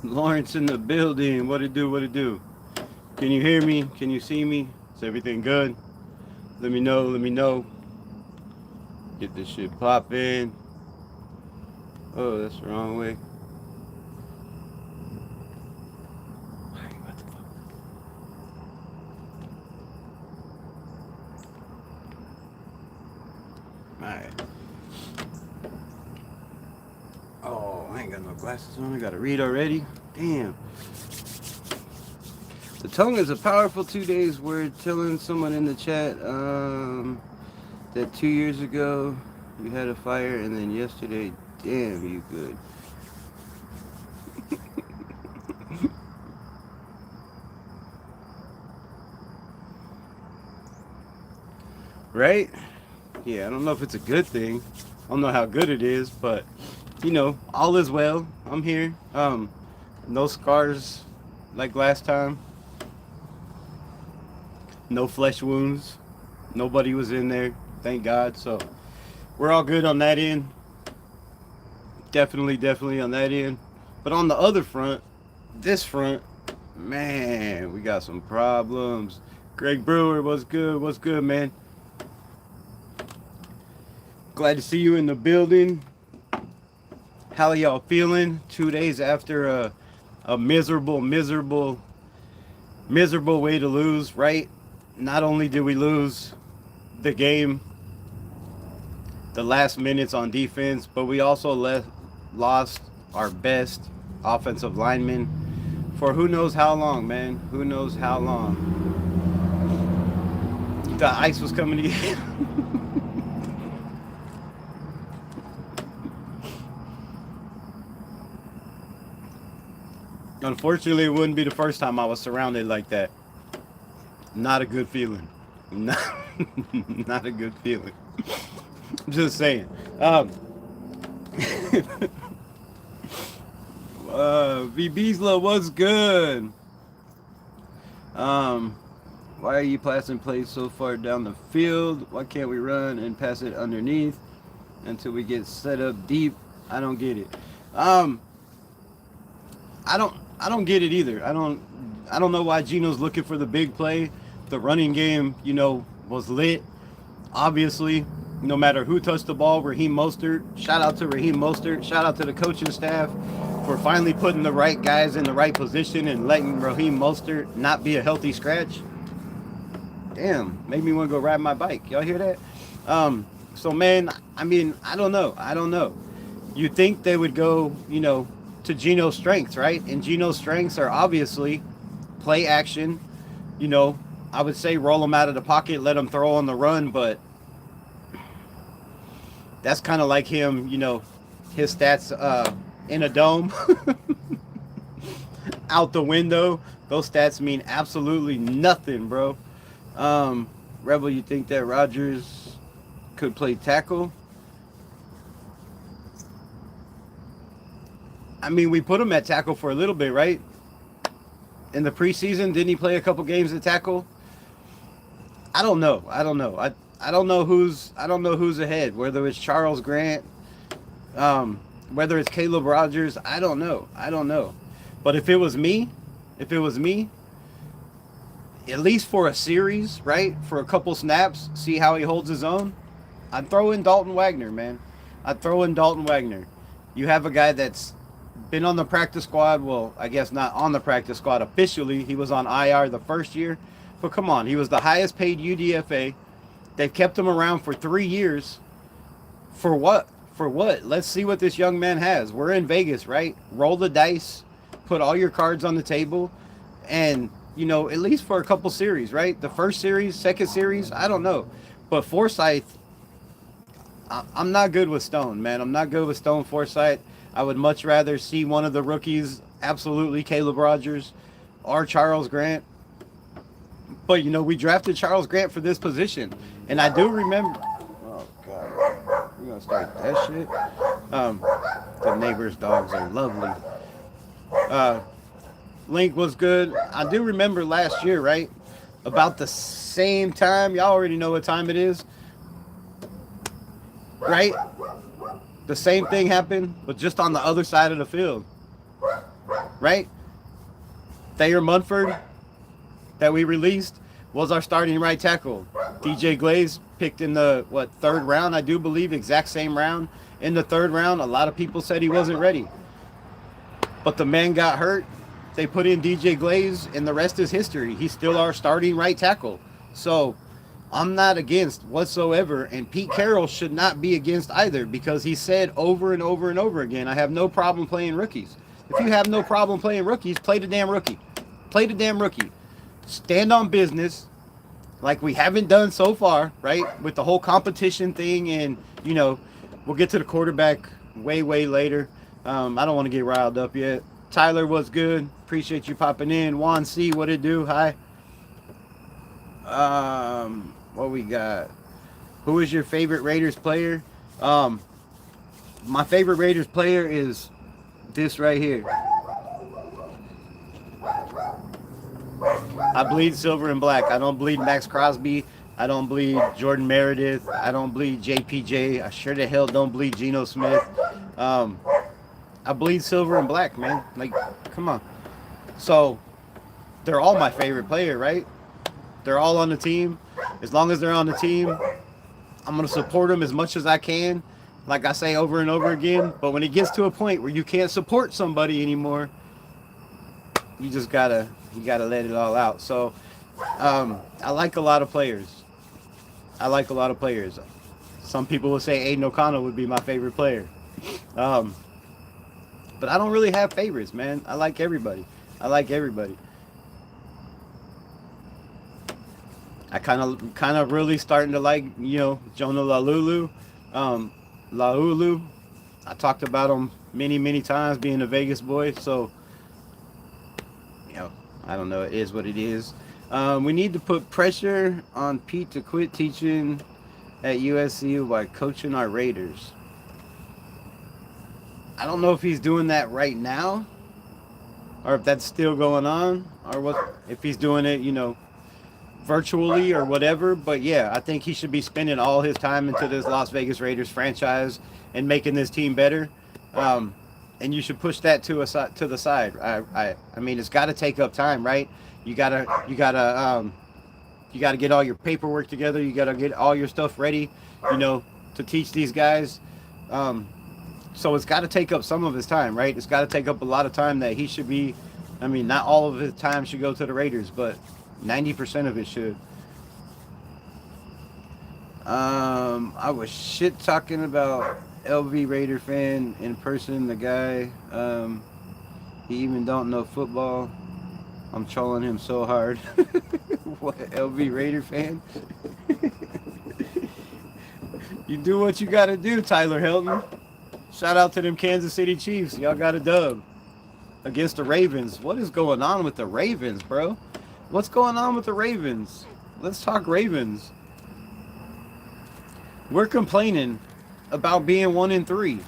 Lawrence in the building. What it do? What it do? Can you hear me? Can you see me? Is everything good? Let me know. Let me know. Get this shit popping. Oh, that's the wrong way. What the fuck? Alright. Oh, I ain't got no glasses on. I gotta read already. Damn. The tongue is a powerful 2 days word. Telling someone in the chat that 2 years ago you had a fire and then yesterday, damn, you good. Right? Yeah, I don't know if it's a good thing. I don't know how good it is, but you know, all is well. I'm here. No scars like last time. No flesh wounds. Nobody was in there. Thank God. So we're all good on that end. Definitely on that end. But on the other front, this front, man, we got some problems. Greg Brewer, what's good? What's good, man? Glad to see you in the building. How y'all feeling? 2 days after a miserable way to lose, right? Not only did we lose the game, the last minutes on defense, but we also lost our best offensive lineman for who knows how long, man. Who knows how long. The ice was coming to you. Unfortunately, it wouldn't be the first time I was surrounded like that. Not a good feeling. Not, not a good feeling. I'm just saying. V Beasla, what's good? Why are you passing plays so far down the field? Why can't we run and pass it underneath until we get set up deep? I don't get it. I don't get it either. I don't know why Gino's looking for the big play. The running game, you know, was lit. Obviously, no matter who touched the ball, Raheem Mostert. Shout out to Raheem Mostert. Shout out to the coaching staff for finally putting the right guys in the right position and letting Raheem Mostert not be a healthy scratch. Damn, made me want to go ride my bike. Y'all hear that? So man, I mean, I don't know. You think they would go, you know, to Gino's strengths, right? And Gino's strengths are obviously play action. You know, I would say roll him out of the pocket, let him throw on the run, but that's kind of like him, you know, his stats in a dome. Out the window. Those stats mean absolutely nothing, bro. Rebel, you think that Rodgers could play tackle? I mean, we put him at tackle for a little bit, right? In the preseason, didn't he play a couple games at tackle? I don't know. I don't know who's ahead. Whether it's Charles Grant, whether it's Caleb Rogers, I don't know. But if it was me, at least for a series, right? For a couple snaps, see how he holds his own. I'd throw in Dalton Wagner, man. You have a guy that's been on the practice squad. Well, I guess not on the practice squad officially. He was on IR the first year. But come on, he was the highest paid UDFA. They've kept him around for 3 years. For what? Let's see what this young man has. We're in Vegas, right? Roll the dice. Put all your cards on the table. And, you know, at least for a couple series, right? The first series, second series, I don't know. But Forsythe, I'm not good with Stone, man. I'm not good with Stone Forsythe. I would much rather see one of the rookies, absolutely Caleb Rogers or Charles Grant. But, you know, we drafted Charles Grant for this position. And I do remember... Oh, God. We're going to start that shit? The neighbors' dogs are lovely. Link was good. I do remember last year, right? About the same time. Y'all already know what time it is. Right? The same thing happened, but just on the other side of the field. right? Thayer Munford that we released was our starting right tackle. DJ Glaze picked in the, third round, I do believe, exact same round. In the third round, a lot of people said he wasn't ready. But the man got hurt. They put in DJ Glaze, and the rest is history. He's still our starting right tackle. So I'm not against whatsoever, and Pete Carroll should not be against either, because he said over and over and over again, I have no problem playing rookies. If you have no problem playing rookies, play the damn rookie. Play the damn rookie. Stand on business like we haven't done so far, right? With the whole competition thing, and, you know, we'll get to the quarterback way later. I don't want to get riled up yet. Tyler, what's good? Appreciate you popping in. Juan C, what it do? Hi. What we got? Who is your favorite Raiders player? My favorite Raiders player is this right here. I bleed silver and black. I don't bleed Max Crosby. I don't bleed Jordan Meredith. I don't bleed JPJ. I sure the hell don't bleed Geno Smith. I bleed silver and black, man. Like, come on. So, they're all my favorite player, right? They're all on the team. As long as they're on the team, I'm going to support them as much as I can. Like I say over and over again. But when it gets to a point where you can't support somebody anymore, you just gotta let it all out. So, I like a lot of players. Some people will say Aiden O'Connell would be my favorite player. But I don't really have favorites, man. I like everybody. I kind of really starting to like, you know, Jonah Laulu. I talked about him many times, being a Vegas boy. So, you know, I don't know. It is what it is. We need to put pressure on Pete to quit teaching at USC by coaching our Raiders. I don't know if he's doing that right now, or if that's still going on, or what, if he's doing it, you know, virtually or whatever. But yeah, I think he should be spending all his time into this Las Vegas Raiders franchise and making this team better. And you should push that to the side. I mean, it's got to take up time, right? You gotta get all your paperwork together. You gotta get all your stuff ready, you know, to teach these guys. So it's got to take up some of his time, right? It's got to take up a lot of time that he should be. I mean, not all of his time should go to the Raiders, but 90% of it should. I was shit talking about LV Raider fan in person. The guy, he even don't know football. I'm trolling him so hard. What, LV Raider fan? You do what you got to do, Tyler Hilton. Shout out to them Kansas City Chiefs. Y'all got a dub against the Ravens. What is going on with the Ravens, bro? What's going on with the Ravens? Let's talk Ravens. We're complaining about being 1-3.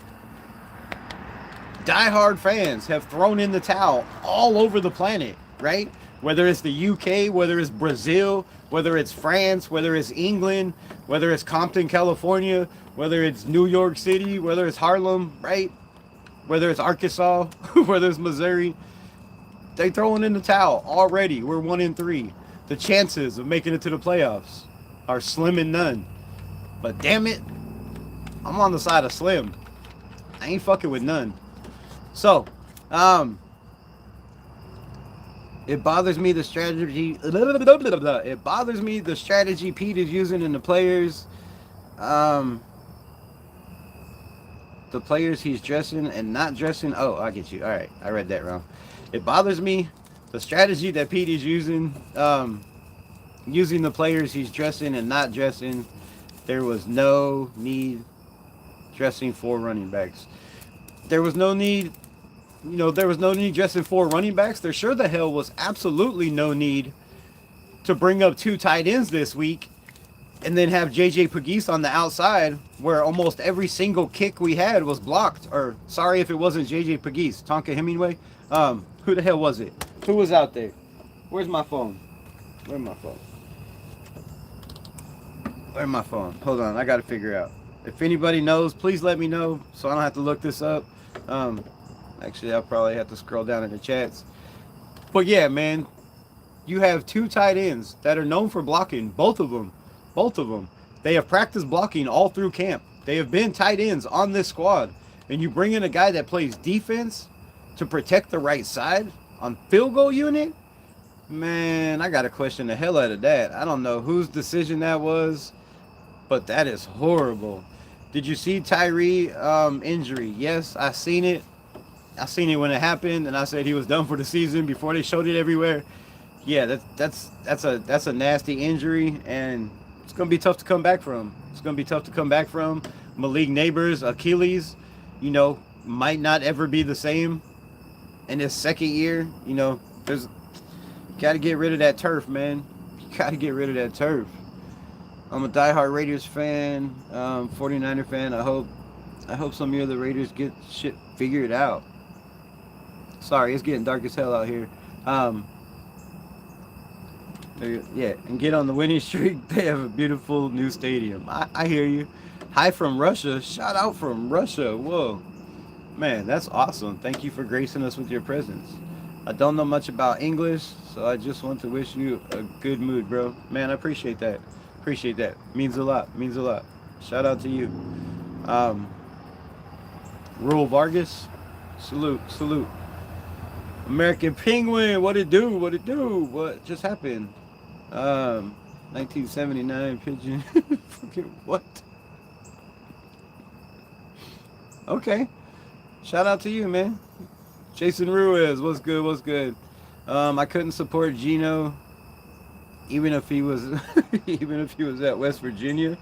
Diehard fans have thrown in the towel all over the planet, right? Whether it's the UK, whether it's Brazil, whether it's France, whether it's England, whether it's Compton, California, whether it's New York City, whether it's Harlem, right? Whether it's Arkansas, whether it's Missouri, they throwing in the towel already. We're 1-3. The chances of making it to the playoffs are slim and none. But damn it, I'm on the side of slim. I ain't fucking with none. So, it bothers me the strategy. It bothers me the strategy Pete is using in the players. The players he's dressing and not dressing. Oh, I get you. All right, I read that wrong. It bothers me the strategy that Pete is using. Using the players he's dressing and not dressing. There was no need dressing 4 running backs. There was no need. You know, there was no need dressing 4 running backs. There sure the hell was absolutely no need to bring up 2 tight ends this week and then have JJ Pegues on the outside where almost every single kick we had was blocked. Or, sorry if it wasn't JJ Pegues. Tonka Hemingway? Who the hell was it? Who was out there? Where's my phone? Where's my phone? Where's my phone? Hold on, I gotta figure out. If anybody knows, please let me know so I don't have to look this up. Actually, I'll probably have to scroll down in the chats. But yeah, man, you have two tight ends that are known for blocking. Both of them. Both of them. They have practiced blocking all through camp. They have been tight ends on this squad. And you bring in a guy that plays defense to protect the right side on field goal unit? Man, I got to question the hell out of that. I don't know whose decision that was, but that is horrible. Did you see Tyree injury? Yes, I seen it. I seen it when it happened, and I said he was done for the season before they showed it everywhere. Yeah, that's a nasty injury, and it's gonna be tough to come back from. It's gonna be tough to come back from. Malik Neighbors, Achilles, might not ever be the same in his second year. There's got to get rid of that turf, man. You got to get rid of that turf. I'm a diehard Raiders fan, 49er fan. I hope some of the Raiders get shit figured out. Sorry, it's getting dark as hell out here. Yeah, and get on the winning streak. They have a beautiful new stadium. I hear you. Hi from Russia. Shout out from Russia. Whoa. Man, that's awesome. Thank you for gracing us with your presence. I don't know much about English, so I just want to wish you a good mood, bro. Man, I appreciate that. Appreciate that. Means a lot. Means a lot. Shout out to you. Rural Vargas. Salute. Salute. American Penguin. What it do? What it do? What just happened? 1979 pigeon. Fucking what? Okay. Shout out to you, man. Jason Ruiz, what's good? What's good? I couldn't support Gino, even if he was, at West Virginia.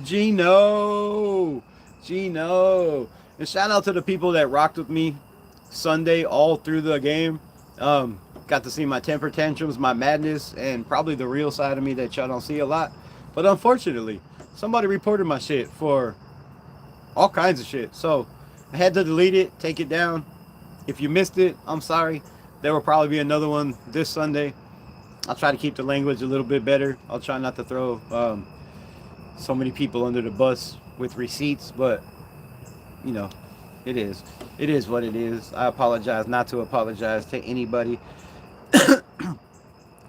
Gino, and shout out to the people that rocked with me Sunday all through the game. Got to see my temper tantrums, my madness, and probably the real side of me that y'all don't see a lot. But unfortunately, somebody reported my shit for all kinds of shit. So I had to delete it, take it down. If you missed it, I'm sorry. There will probably be another one this Sunday. I'll try to keep the language a little bit better. I'll try not to throw so many people under the bus with receipts, but it is what it is. I apologize not to apologize to anybody.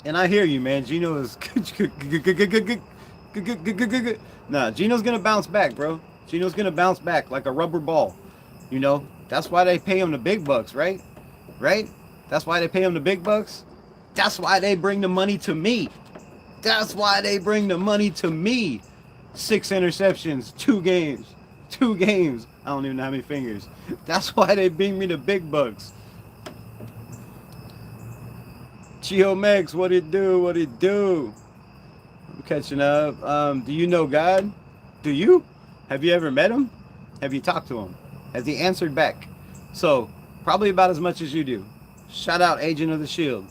And I hear you, man. Gino is nah, Gino's gonna bounce back, bro. Gino's gonna bounce back like a rubber ball. That's why they pay him the big bucks, right? That's why they pay him the big bucks. That's why they bring the money to me. 6 interceptions, 2 games. I don't even know how many fingers. That's why they bring me the big bucks. Chio Max, what it do? I'm catching up. Do you know God? Do you? Have you ever met him? Have you talked to him? Has he answered back? So, probably about as much as you do. Shout out Agent of the Shield.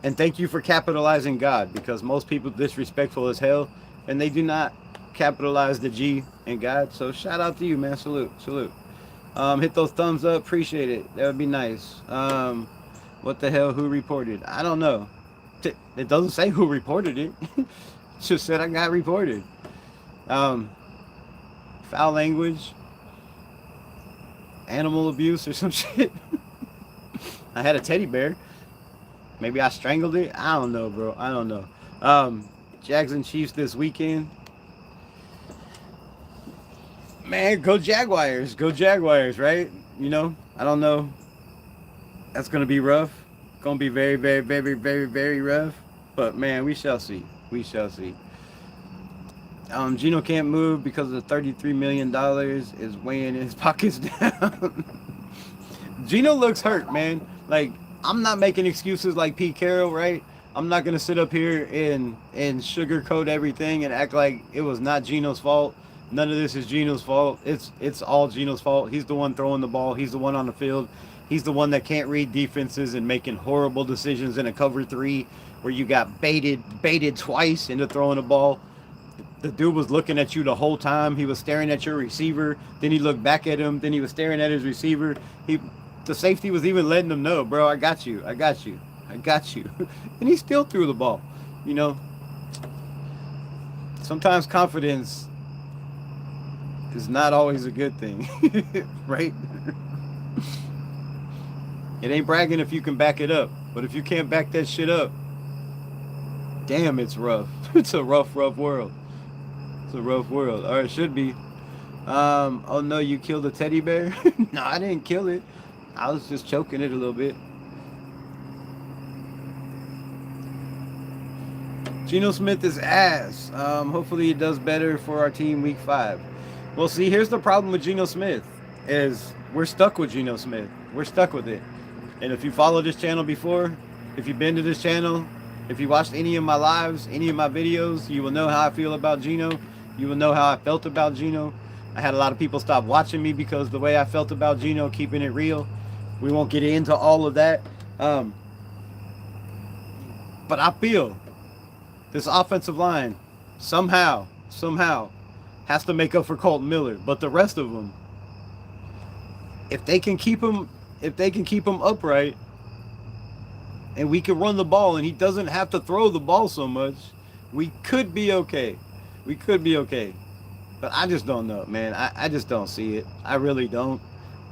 And thank you for capitalizing God, because most people disrespectful as hell, and they do not capitalize the G in God. So shout out to you, man. Salute. Hit those thumbs up. Appreciate it. That would be nice. What the hell? Who reported? I don't know. It doesn't say who reported it. It just said I got reported. Foul language, animal abuse or some shit. I had a teddy bear. Maybe I strangled it. I don't know, bro. I don't know. Jags and Chiefs this weekend. Man, go Jaguars. Go Jaguars, right? I don't know. That's going to be rough. Going to be very, very, very, very, very rough. But, man, we shall see. Gino can't move because the $33 million is weighing his pockets down. Gino looks hurt, man. Like, I'm not making excuses like Pete Carroll, right? I'm not going to sit up here and sugarcoat everything and act like it was not Gino's fault. None of this is Gino's fault. It's all Gino's fault. He's the one throwing the ball. He's the one on the field. He's the one that can't read defenses and making horrible decisions in a cover 3 where you got baited twice into throwing the ball. The dude was looking at you the whole time. He was staring at your receiver. Then he looked back at him. Then he was staring at his receiver. The safety was even letting him know, bro, I got you. And he still threw the ball. Sometimes confidence is not always a good thing, right? It ain't bragging if you can back it up, but if you can't back that shit up, damn, it's rough. It's a rough world. It's a rough world, or it should be. Oh no, you killed a teddy bear? No, I didn't kill it. I was just choking it a little bit. Geno Smith is ass. Hopefully he does better for our team week 5. Well, see, here's the problem with Geno Smith is we're stuck with Geno Smith. We're stuck with it. And if you follow this channel before, if you've been to this channel, if you watched any of my lives, any of my videos, you will know how I feel about Geno. You will know how I felt about Geno. I had a lot of people stop watching me because the way I felt about Geno, keeping it real. We won't get into all of that. But I feel this offensive line somehow has to make up for Kolton Miller. But the rest of them, if they can keep him upright, and we can run the ball, and he doesn't have to throw the ball so much, we could be okay. We could be okay. But I just don't know, man. I just don't see it. I really don't.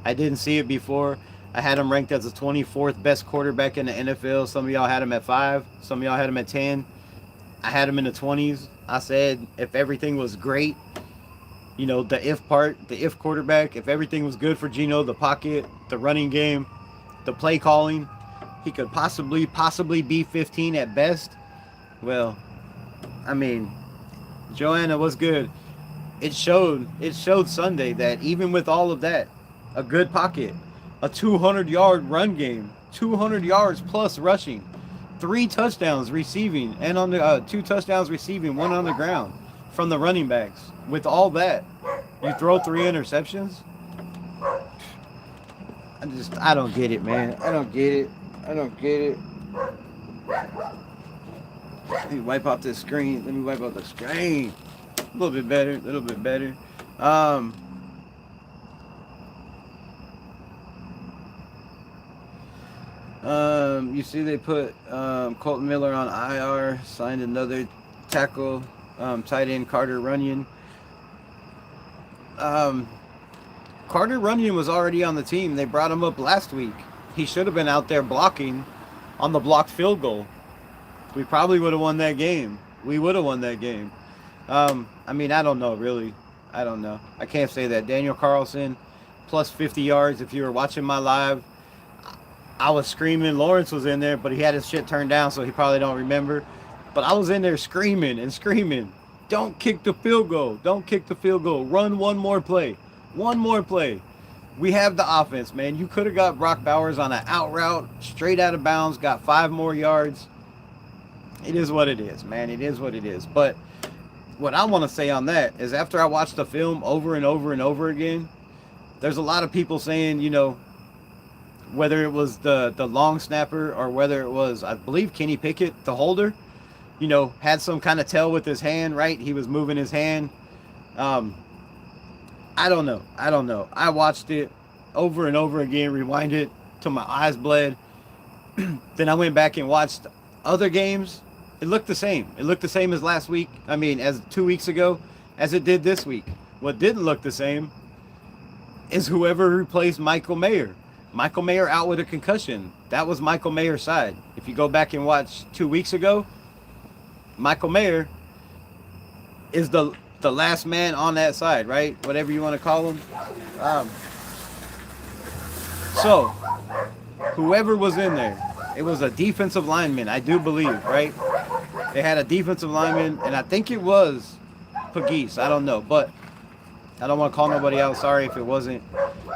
I didn't see it before. I had him ranked as the 24th best quarterback in the NFL. Some of y'all had him at 5. Some of y'all had him at 10. I had him in the 20s. I said if everything was great, you know, the if quarterback, if everything was good for Geno, the pocket, the running game, the play calling, he could possibly be 15 at best. Well, I mean, Joanna, what's good? It showed Sunday that even with all of that, a good pocket, a 200-yard run game, 200 yards plus rushing, 3 touchdowns receiving, and on the 2 touchdowns receiving, 1 on the ground from the running backs. With all that, you throw 3 interceptions? I don't get it, man. I don't get it. Let me wipe out this screen. A little bit better. You see they put Kolton Miller on IR, signed another tackle, tight end Carter Runyon. Carter Runyon was already on the team. They brought him up last week. He should have been out there blocking on the blocked field goal. We probably would have won that game. I mean, I don't know, really. I don't know. I can't say that. Daniel Carlson, plus 50 yards. If you were watching my live, I was screaming. Lawrence was in there, but he had his shit turned down, so he probably don't remember. But I was in there screaming. Don't kick the field goal. Run one more play. We have the offense, man. You could have got Brock Bowers on an out route, straight out of bounds, got 5 more yards. It is what it is, man. But what I want to say on that is after I watched the film over and over again, there's a lot of people saying, you know, whether it was the long snapper or whether it was, I believe, Kenny Pickett, the holder, you know, had some kind of tell with his hand, right? He was moving his hand. I don't know. I watched it over and over again, rewind it till my eyes bled. Then I went back and watched other games. It looked the same. It looked the same as last week. I mean, as 2 weeks ago, as it did this week. What didn't look the same is whoever replaced Michael Mayer. Michael Mayer out with a concussion. That was Michael Mayer's side. If you go back and watch 2 weeks ago, Michael Mayer is the last man on that side, right? Whatever you want to call him. So, whoever was in there, it was a defensive lineman, I do believe, right? They had a defensive lineman, and I think it was Pagese. I don't know, but I don't want to call nobody out. Sorry if it wasn't.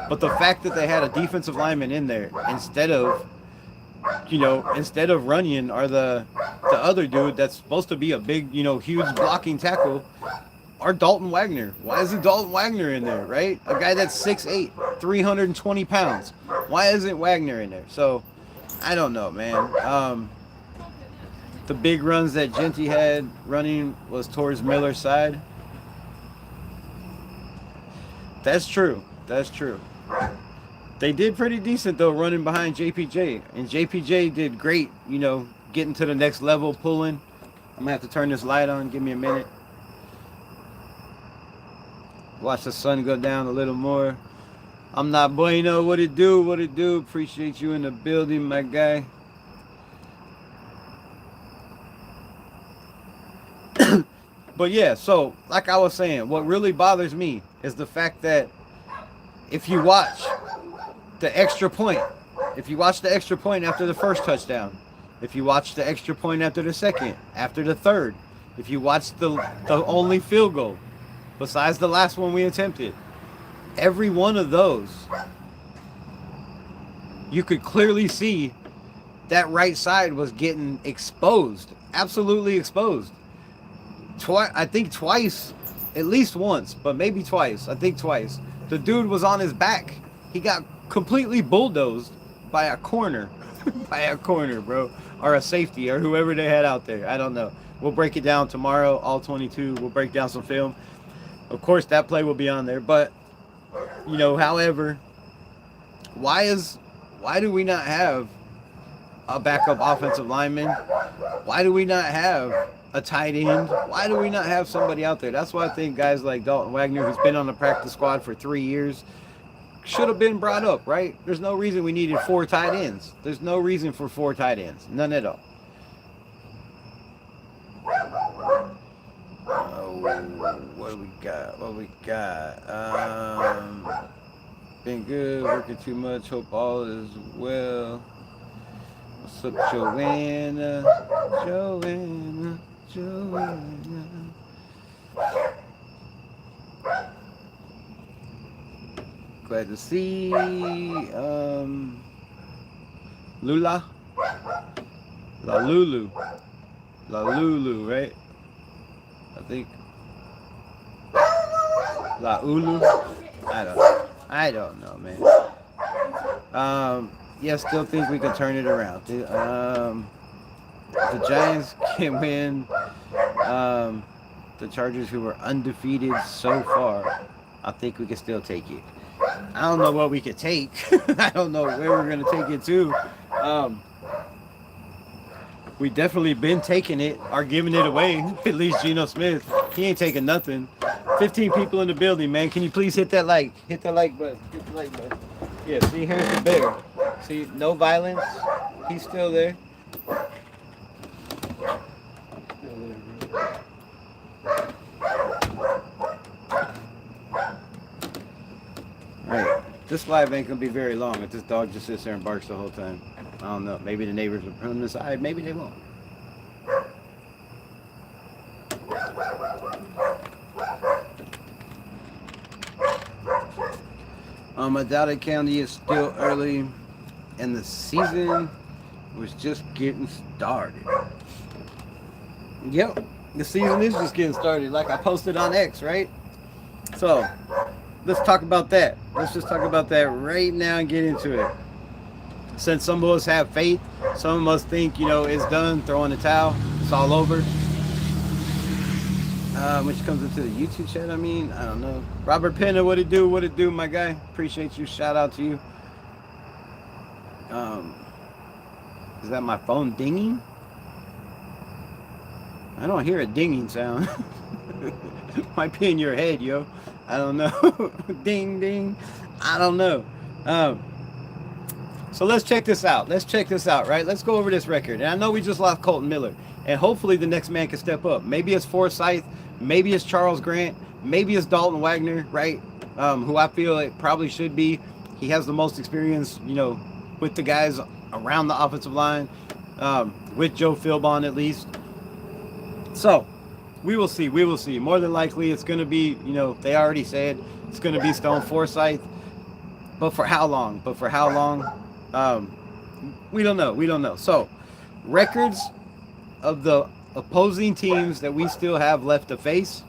But the fact that they had a defensive lineman in there instead of Runyon or the other dude that's supposed to be a big, huge blocking tackle, or Dalton Wagner. Why isn't Dalton Wagner in there, right? A guy that's 6'8", 320 pounds. Why isn't Wagner in there? So, I don't know, man. The big runs that Genty had running was towards Miller's side. That's true. They did pretty decent, though, running behind JPJ. And JPJ did great, getting to the next level, pulling. I'm going to have to turn this light on. Give me a minute. Watch the sun go down a little more. I'm not bueno. What it do? What it do? Appreciate you in the building, my guy. But yeah, so like I was saying, what really bothers me is the fact that if you watch the extra point, if you watch the extra point after the first touchdown, if you watch the extra point after the second, after the third, if you watch the only field goal, besides the last one we attempted, every one of those, you could clearly see that right side was getting exposed, absolutely exposed. I think twice, at least once, but maybe twice. I think twice. The dude was on his back. He got completely bulldozed by a corner, by a corner, bro, or a safety, or whoever they had out there. I don't know. We'll break it down tomorrow, all 22. We'll break down some film. Of course, that play will be on there. But, you know, however, why do we not have a backup offensive lineman? Why do we not have a tight end? Why do we not have somebody out there? That's why I think guys like Dalton Wagner, who's been on the practice squad for 3 years, should have been brought up, right? There's no reason we needed 4 tight ends. There's no reason for 4 tight ends. None at all. What do we got? What we got? Been good, working too much. Hope all is well. What's up, Joanna? Joanna. Glad to see Lula. La Lulu, right? I think La Ulu. I don't know, man. Yeah, still think we can turn it around. The Giants can win. The Chargers, who were undefeated so far, I think we can still take it. I don't know what we could take. I don't know where we're going to take it to. We definitely been taking it or giving it away. At least Geno Smith, he ain't taking nothing. 15 people in the building, man. Can you please hit that like? Hit the like button. Hit the like button. Yeah, see, here's the bear. See, no violence. He's still there. Right. This live ain't gonna be very long if this dog just sits there and barks the whole time. I don't know. Maybe the neighbors will put him aside. Maybe they won't. Medallion County is still early, and the season was just getting started. Yep, the season is just getting started, like I posted on X, right? So, let's talk about that. Let's just talk about that right now and get into it. Since some of us have faith, some of us think, you know, it's done, throw in the towel, it's all over. Which comes into the YouTube chat, I mean, I don't know. Robert Penna, what it do, my guy? Appreciate you, shout out to you. Is that my phone dinging? I don't hear a dinging sound. Might be in your head, yo. I don't know. Ding, ding. I don't know. So let's check this out. Right? Let's go over this record. And I know we just lost Kolton Miller. And hopefully the next man can step up. Maybe it's Forsythe. Maybe it's Charles Grant. Maybe it's Dalton Wagner, right? Who I feel it probably should be. He has the most experience, you know, with the guys around the offensive line. With Joe Philbon at least. So, we will see. More than likely, it's going to be, you know, they already said it's going to be Stone Forsythe. But for how long? We don't know. So, records of the opposing teams that we still have left to face,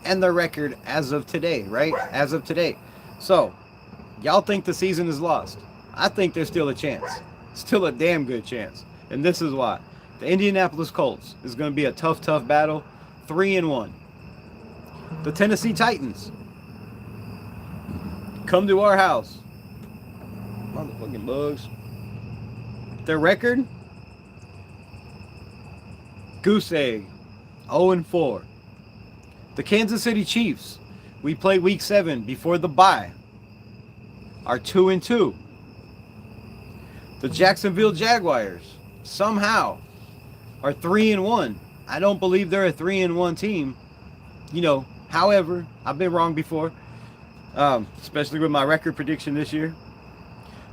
and the record as of today, right? As of today. So, y'all think the season is lost. I think there's still a chance. Still a damn good chance. And this is why. The Indianapolis Colts is going to be a tough battle. 3-1. The Tennessee Titans come to our house. Motherfucking bugs. Their record? Goose egg. 0-4. The Kansas City Chiefs, we play week 7 before the bye, are 2-2. The Jacksonville Jaguars somehow are 3-1. I don't believe they're a 3-1 team. However, I've been wrong before, especially with my record prediction this year.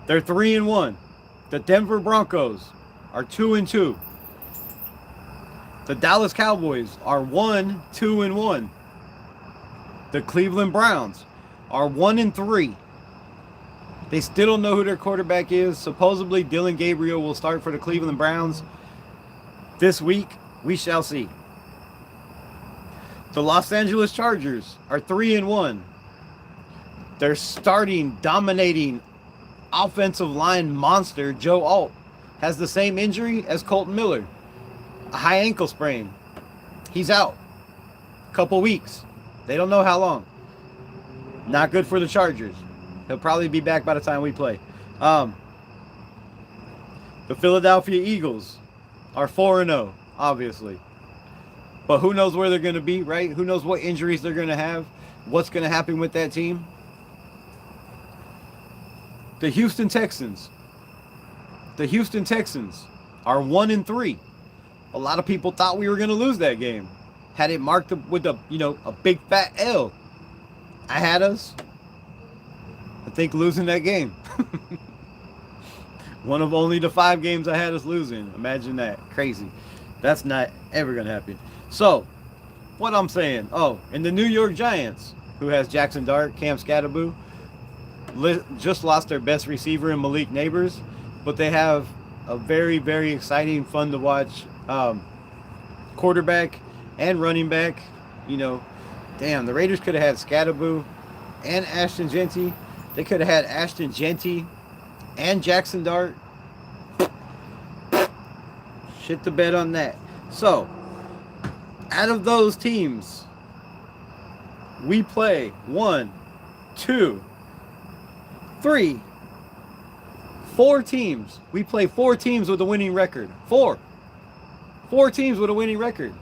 They're 3-1. The Denver Broncos are 2-2. The Dallas Cowboys are 1-2-1. The Cleveland Browns are 1-3. They still don't know who their quarterback is. Supposedly, Dylan Gabriel will start for the Cleveland Browns this week. We shall see. The Los Angeles Chargers are 3-1. Their starting, dominating offensive line monster, Joe Alt, has the same injury as Kolton Miller. A high ankle sprain. He's out. Couple weeks. They don't know how long. Not good for the Chargers. He'll probably be back by the time we play. The Philadelphia Eagles are 4-0, obviously. But who knows where they're going to be, right? Who knows what injuries they're going to have? What's going to happen with that team? The Houston Texans. The Houston Texans are 1-3. A lot of people thought we were going to lose that game. Had it marked with a big fat L. I had us, I think, losing that game. One of only the 5 games I had us losing. Imagine that. Crazy. That's not ever going to happen. So, what I'm saying. Oh, and the New York Giants, who has Jackson Dart, Cam Scatterboo, just lost their best receiver in Malik Neighbors, but they have a very, very exciting, fun to watch quarterback and running back. Damn, the Raiders could have had Scatterboo and Ashton Genty. They could have had Ashton Genty and Jackson Dart. Shit the bed on that. So, out of those teams, we play 1, 2, 3, 4 teams. We play 4 teams with a winning record. 4 teams with a winning record.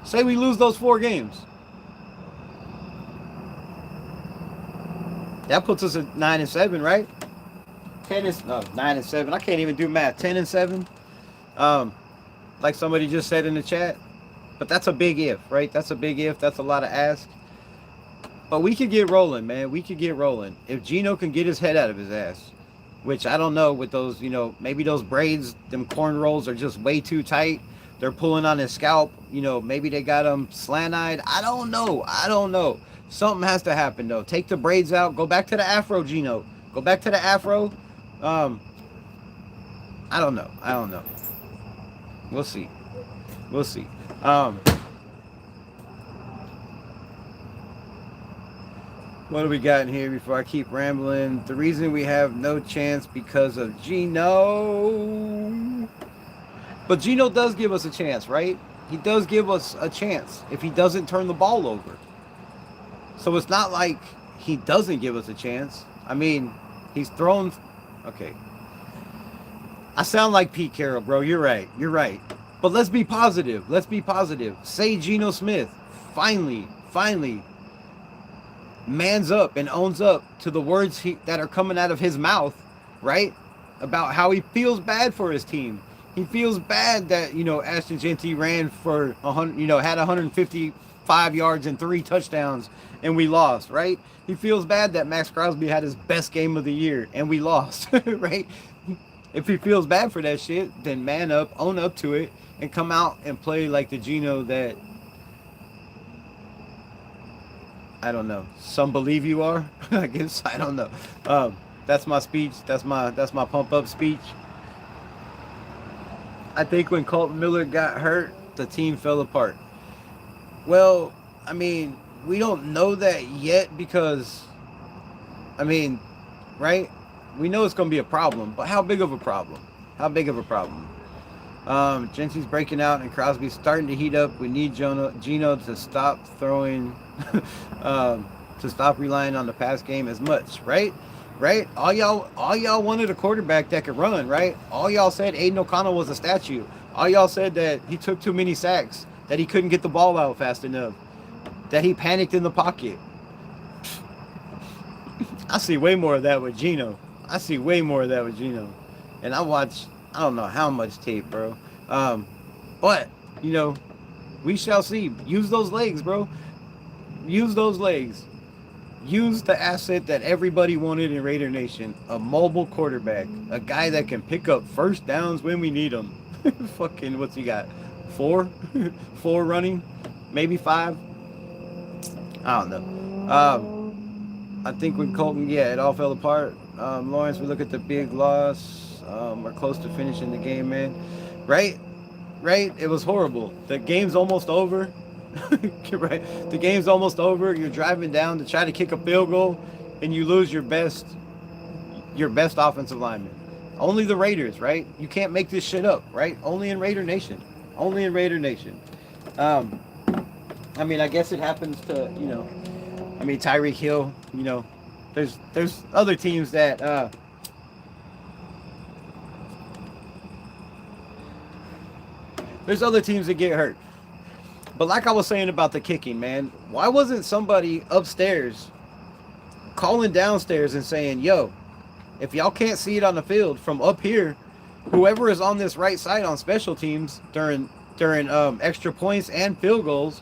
Say we lose those 4 games. That puts us at 9-7, right? 9-7. I can't even do math. 10-7. Like somebody just said in the chat. But that's a big if, right? That's a big if. That's a lot of ask. But we could get rolling, man. We could get rolling. If Gino can get his head out of his ass, which I don't know with those, maybe those braids, them cornrows are just way too tight. They're pulling on his scalp. Maybe they got him slant-eyed. I don't know. Something has to happen, though. Take the braids out. Go back to the afro, Gino. Go back to the afro. I don't know. We'll see. What do we got in here before I keep rambling? The reason we have no chance because of Gino. But Gino does give us a chance, right? He does give us a chance if he doesn't turn the ball over. So it's not like he doesn't give us a chance. I mean, he's thrown... Okay. I sound like Pete Carroll, bro. You're right. But let's be positive. Say Geno Smith finally mans up and owns up to the words that are coming out of his mouth, right? About how he feels bad for his team. He feels bad that, Ashton Genty ran for 100, had 155 yards and 3 touchdowns and we lost, right? He feels bad that Max Crosby had his best game of the year and we lost, right? If he feels bad for that shit, then man up, own up to it, and come out and play like the Geno that, I don't know, some believe you are. I guess, I don't know. That's my speech. That's my pump up speech. I think when Kolton Miller got hurt, the team fell apart. Well, I mean, we don't know that yet because, right? We know it's going to be a problem, but how big of a problem? Genty's breaking out and Crosby's starting to heat up. We need Geno to stop throwing, to stop relying on the pass game as much, right? All y'all wanted a quarterback that could run, right? All y'all said Aiden O'Connell was a statue. All y'all said that he took too many sacks, that he couldn't get the ball out fast enough, that he panicked in the pocket. I see way more of that with Gino. I see way more of that with Gino. And I watch, I don't know how much tape, bro. But, you know, we shall see. Use those legs, bro. Use those legs. Use the asset that everybody wanted in Raider Nation. A mobile quarterback. A guy that can pick up first downs when we need them. Fucking, what's he got? 4? 4 running? Maybe 5? I don't know. I think when Kolton, yeah, it all fell apart. Lawrence, we look at the big loss. We're close to finishing the game, man. Right? Right? It was horrible. The game's almost over. Right? The game's almost over. You're driving down to try to kick a field goal, and you lose your best offensive lineman. Only the Raiders, right? You can't make this shit up, right? Only in Raider Nation. Only in Raider Nation. I mean, I guess it happens to, you know, I mean, Tyreek Hill, you know, there's other teams that there's other teams that get hurt. But like I was saying about the kicking, man, why wasn't somebody upstairs calling downstairs and saying, yo, if y'all can't see it on the field from up here, whoever is on this right side on special teams during extra points and field goals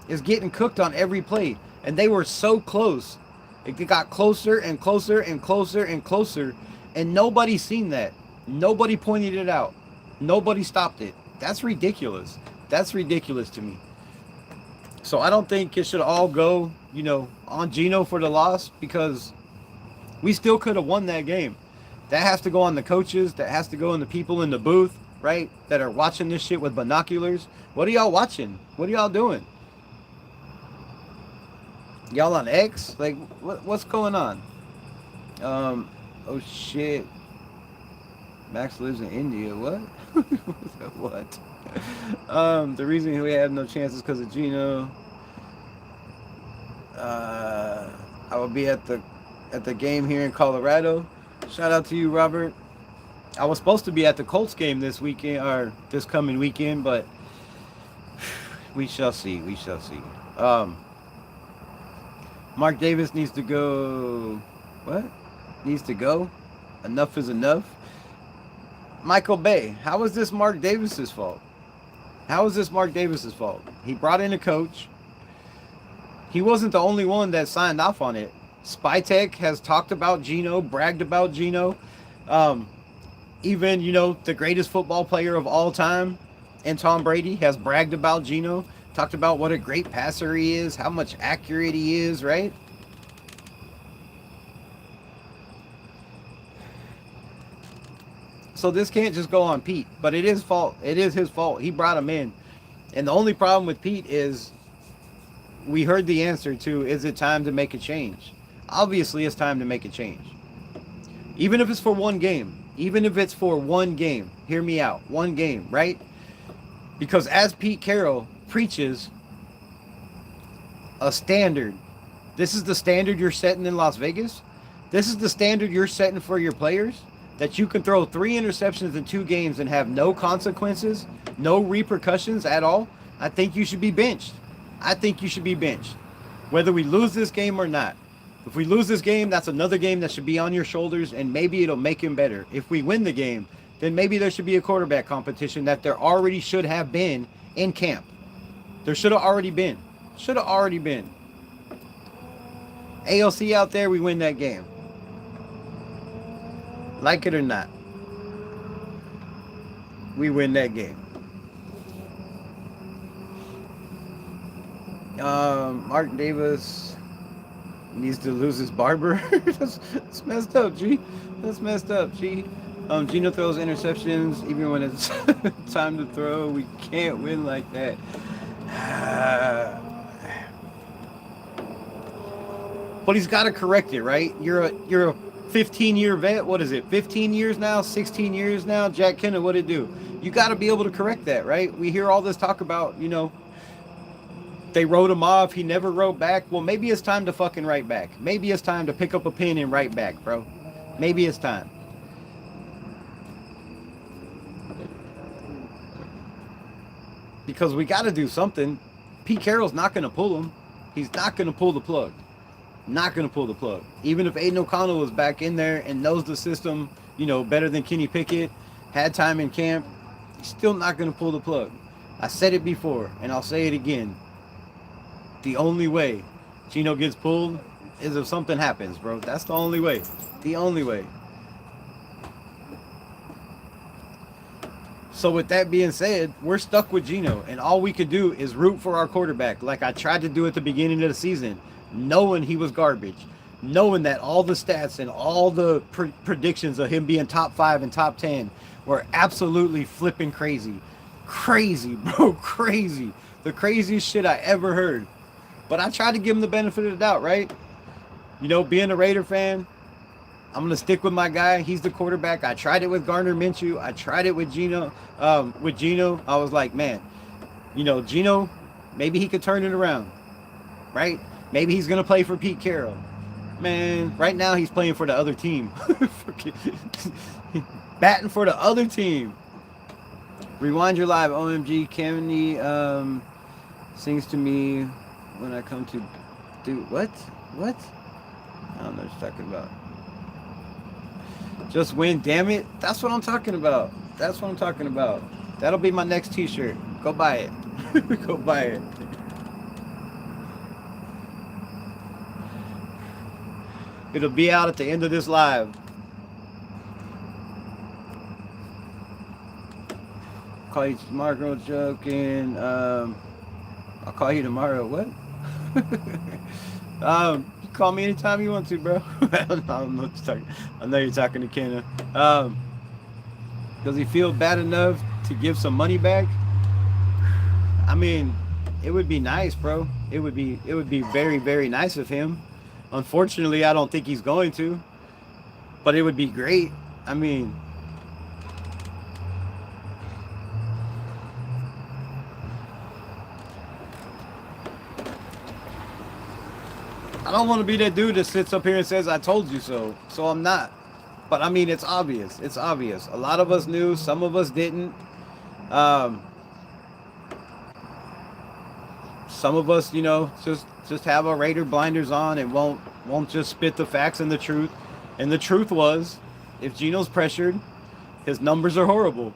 is getting cooked on every play. And they were so close. It got closer and closer and closer and closer. And nobody seen that. Nobody pointed it out. Nobody stopped it. That's ridiculous. That's ridiculous to me. So I don't think it should all go, you know, on Gino for the loss, because we still could have won that game. That has to go on the coaches. That has to go on the people in the booth, right, that are watching this shit with binoculars. What are y'all watching? What are y'all doing? Y'all on X? Like, what's going on? Oh shit. Max lives in India. What? What? The reason we have no chance is because of Gino. I will be at the game here in Colorado. Shout out to you, Robert. I was supposed to be at the Colts game this weekend, or this coming weekend, but we shall see. We shall see. Mark Davis needs to go. What? Needs to go? Enough is enough. Michael Bay, how is this Mark Davis's fault? How is this Mark Davis's fault? He brought in a coach. He wasn't the only one that signed off on it. Spytech has talked about Gino, bragged about Gino. Even, you know, the greatest football player of all time, and Tom Brady, has bragged about Gino. Talked about what a great passer he is, how much accurate he is, right? So this can't just go on Pete, but it is fault. It is his fault. He brought him in. And the only problem with Pete is we heard the answer to, is it time to make a change? Obviously, it's time to make a change. Even if it's for one game. Even if it's for one game. Hear me out. One game, right? Because as Pete Carroll preaches, a standard. This is the standard you're setting in Las Vegas. This is the standard you're setting for your players. That you can throw 3 interceptions in 2 games and have no consequences, no repercussions at all. I think you should be benched. I think you should be benched. Whether we lose this game or not. If we lose this game, that's another game that should be on your shoulders, and maybe it'll make him better. If we win the game, then maybe there should be a quarterback competition that there already should have been in camp. There should have already been. Should have already been. ALC out there, we win that game. Like it or not, we win that game. Mark Davis needs to lose his barber. That's messed up, G. That's messed up, G. Gino throws interceptions even when it's time to throw. We can't win like that. But he's got to correct it, right? You're a 15-year vet. What is it? 15 years now? 16 years now? Jack Kenna, what'd it do? You got to be able to correct that, right? We hear all this talk about, you know, they wrote him off. He never wrote back. Well, maybe it's time to fucking write back. Maybe it's time to pick up a pen and write back, bro. Maybe it's time. Because we got to do something. Pete Carroll's not going to pull him. He's not going to pull the plug. Not going to pull the plug. Even if Aiden O'Connell was back in there and knows the system, you know, better than Kenny Pickett, had time in camp, he's still not going to pull the plug. I said it before, and I'll say it again. The only way Geno gets pulled is if something happens, bro. That's the only way. The only way. So with that being said, we're stuck with Geno, and all we could do is root for our quarterback like I tried to do at the beginning of the season, knowing he was garbage, knowing that all the stats and all the predictions of him being top 5 and top 10 were absolutely flipping crazy. Crazy, bro, crazy. The craziest shit I ever heard. But I tried to give him the benefit of the doubt, right? You know, being a Raider fan, I'm going to stick with my guy. He's the quarterback. I tried it with Gardner Minshew. I tried it with Geno. I was like, man, you know, Geno, maybe he could turn it around, right? Maybe he's going to play for Pete Carroll. Man, right now he's playing for the other team. Batting for the other team. Rewind your live. OMG, Kennedy sings to me when I come to do what? What? I don't know what you're talking about. Just win, damn it. That's what I'm talking about. That's what I'm talking about. That'll be my next t-shirt. Go buy it. Go buy it. It'll be out at the end of this live. Call you tomorrow, joking. I'll call you tomorrow. What? Call me anytime you want to, bro. I don't know what you're talking. I know you're talking to Kenna. Does he feel bad enough to give some money back? I mean, it would be nice, bro. It would be very, very nice of him. Unfortunately, I don't think he's going to. But it would be great. I mean, I don't want to be that dude that sits up here and says, I told you so. So I'm not. But I mean, it's obvious. It's obvious. A lot of us knew. Some of us didn't. Some of us, you know, just have our Raider blinders on and won't just spit the facts and the truth. And the truth was, if Geno's pressured, his numbers are horrible.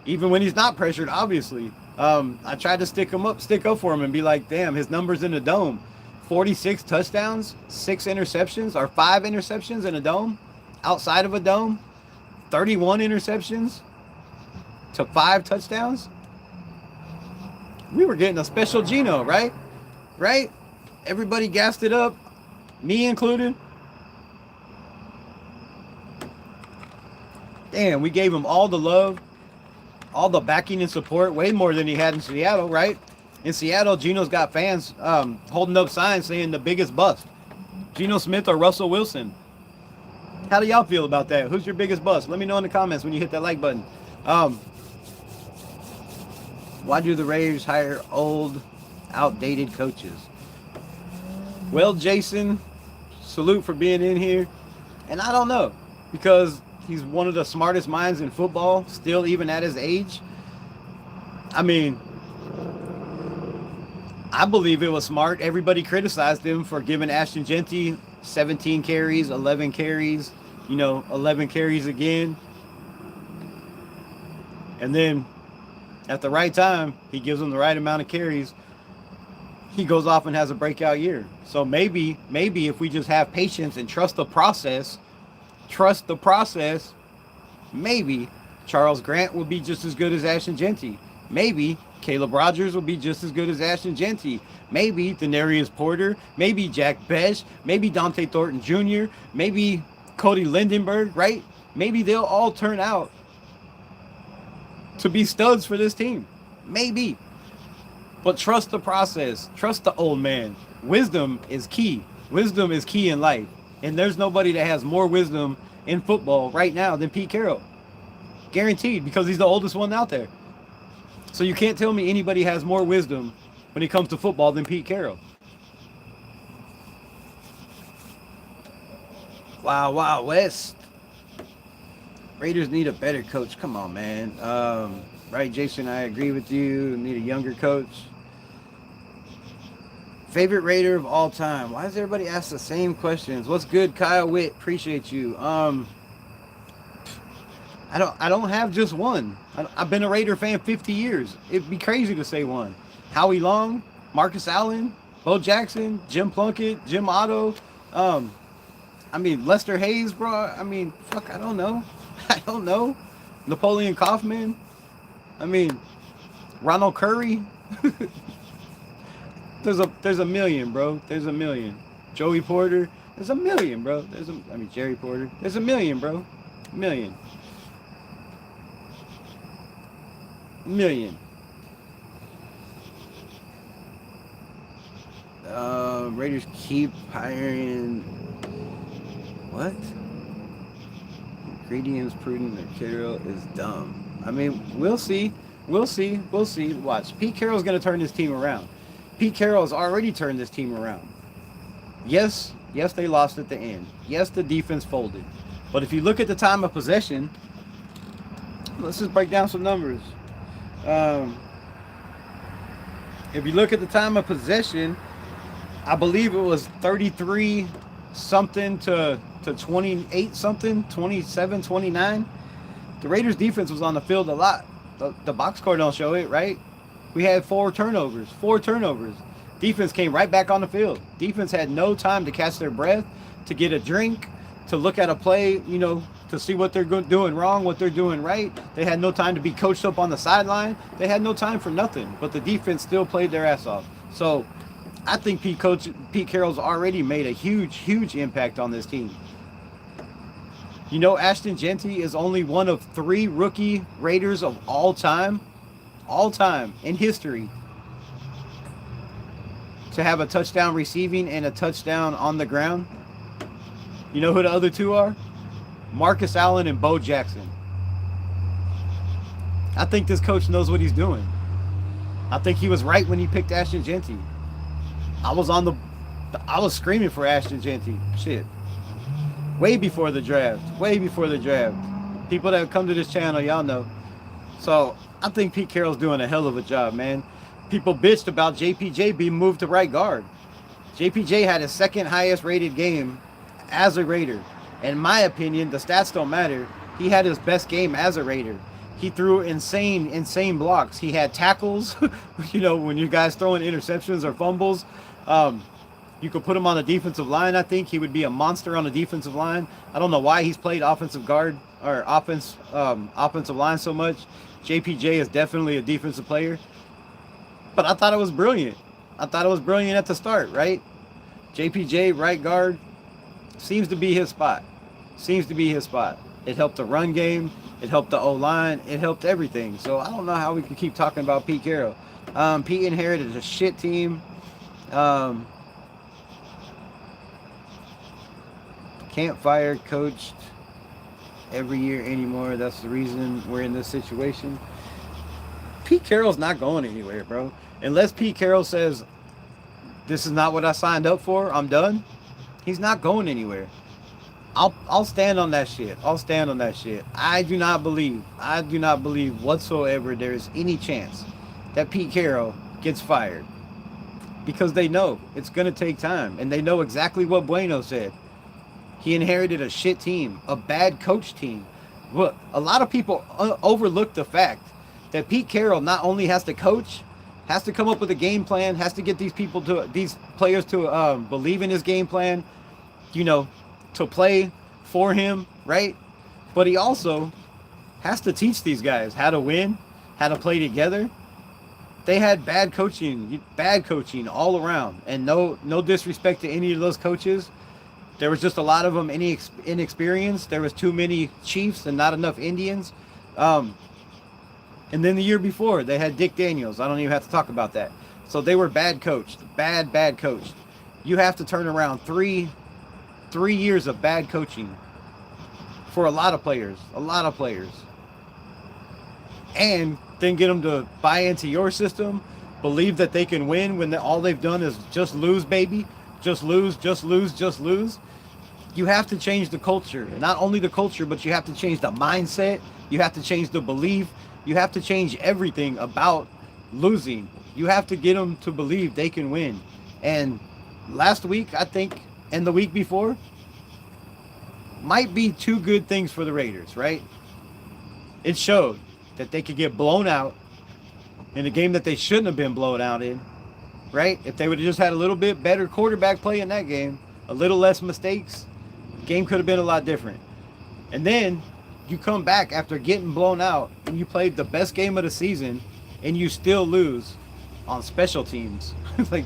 Even when he's not pressured, obviously. I tried to stick up for him and be like, damn, his numbers in the dome. 46 touchdowns, 6 interceptions, or 5 interceptions in a dome, outside of a dome, 31 interceptions to 5 touchdowns. We were getting a special Geno, right? Right? Everybody gassed it up, me included. Damn, we gave him all the love, all the backing and support, way more than he had in Seattle, right? In Seattle, Geno's got fans holding up signs saying the biggest bust. Geno Smith or Russell Wilson. How do y'all feel about that? Who's your biggest bust? Let me know in the comments when you hit that like button. Why do the Raiders hire old, outdated coaches? Well, Jason, salute for being in here. And I don't know, because he's one of the smartest minds in football, still even at his age. I mean, I believe it was smart. Everybody criticized him for giving Ashton Jeanty 17 carries, 11 carries, 11 carries again. And then at the right time, he gives him the right amount of carries. He goes off and has a breakout year. So maybe if we just have patience and trust the process, maybe Charles Grant will be just as good as Ashton Jeanty. Maybe Caleb Rogers will be just as good as Ashton Jeanty. Maybe Denarius Porter. Maybe Jack Besh. Maybe Dante Thornton Jr. Maybe Cody Lindenberg, right? Maybe they'll all turn out to be studs for this team. Maybe. But trust the process. Trust the old man. Wisdom is key. Wisdom is key in life. And there's nobody that has more wisdom in football right now than Pete Carroll. Guaranteed, because he's the oldest one out there. So you can't tell me anybody has more wisdom when it comes to football than Pete Carroll. Wow, West. Raiders need a better coach. Come on, man. Right, Jason, I agree with you. Need a younger coach. Favorite Raider of all time. Why does everybody ask the same questions? What's good, Kyle Witt? Appreciate you. I don't have just one. I've been a Raider fan 50 years. It'd be crazy to say one. Howie Long, Marcus Allen, Bo Jackson, Jim Plunkett, Jim Otto. I mean, Lester Hayes, bro. I mean, fuck, I don't know. I don't know. Napoleon Kaufman. I mean, Ronald Curry. There's a million, bro. There's a million. Joey Porter. There's a million, bro. Jerry Porter. There's a million, bro. Million. Raiders keep hiring. What? Ingredients prudent that Carroll is dumb. I mean, we'll see. Watch. Pete Carroll's going to turn this team around. Pete Carroll has already turned this team around. Yes, they lost at the end. Yes, the defense folded. But if you look at the time of possession, let's just break down some numbers. If you look at the time of possession, I believe it was 33 something to 28 something, 27, 29. The Raiders defense was on the field a lot. The box score don't show it, right? We had 4 turnovers. Defense came right back on the field. Defense had no time to catch their breath, to get a drink, to look at a play, to see what they're doing wrong, what they're doing right. They had no time to be coached up on the sideline. They had no time for nothing, but the defense still played their ass off. So I think Pete Carroll's already made a huge impact on this team. Ashton Jeanty is only one of 3 rookie Raiders of all time in history to have a touchdown receiving and a touchdown on the ground. You know who the other 2 are? Marcus Allen and Bo Jackson. I think this coach knows what he's doing. I think he was right when he picked Ashton Jeanty. I was screaming for Ashton Jeanty. Shit. Way before the draft. People that come to this channel, y'all know. So I think Pete Carroll's doing a hell of a job, man. People bitched about JPJ being moved to right guard. JPJ had his 2nd highest rated game as a Raider. In my opinion, the stats don't matter. He had his best game as a Raider. He threw insane blocks. He had tackles. When you guys throwing interceptions or fumbles, you could put him on the defensive line. I think he would be a monster on the defensive line. I don't know why he's played offensive guard or offensive line so much. JPJ is definitely a defensive player. But I thought it was brilliant. at the start, right? JPJ, right guard, seems to be his spot. It helped the run game. It helped the O-line. It helped everything. So I don't know how we can keep talking about Pete Carroll. Pete inherited a shit team. Can't fire coached every year anymore. That's the reason we're in this situation. Pete Carroll's not going anywhere, bro. Unless Pete Carroll says, this is not what I signed up for, I'm done. He's not going anywhere. I'll stand on that shit. I do not believe whatsoever there's any chance that Pete Carroll gets fired. Because they know it's going to take time. And they know exactly what Bueno said. He inherited a shit team, a bad coach team. Look, a lot of people overlook the fact that Pete Carroll not only has to coach, has to come up with a game plan, has to get these players to believe in his game plan, to play for him, right? But he also has to teach these guys how to win, how to play together. They had bad coaching all around, and no disrespect to any of those coaches. There was just a lot of them inexperienced. There was too many Chiefs and not enough Indians. And then the year before, they had Dick Daniels. I don't even have to talk about that. So they were bad coached. You have to turn around three years of bad coaching for a lot of players. And then get them to buy into your system, believe that they can win when all they've done is just lose, baby. Just lose. You have to change the culture. Not only the culture, but you have to change the mindset. You have to change the belief. You have to change everything about losing. You have to get them to believe they can win. And last week, I think, and the week before, might be two good things for the Raiders, right? It showed that they could get blown out in a game that they shouldn't have been blown out in, right? If they would have just had a little bit better quarterback play in that game, a little less mistakes, the game could have been a lot different. And then you come back after getting blown out and you played the best game of the season and you still lose on special teams. Like,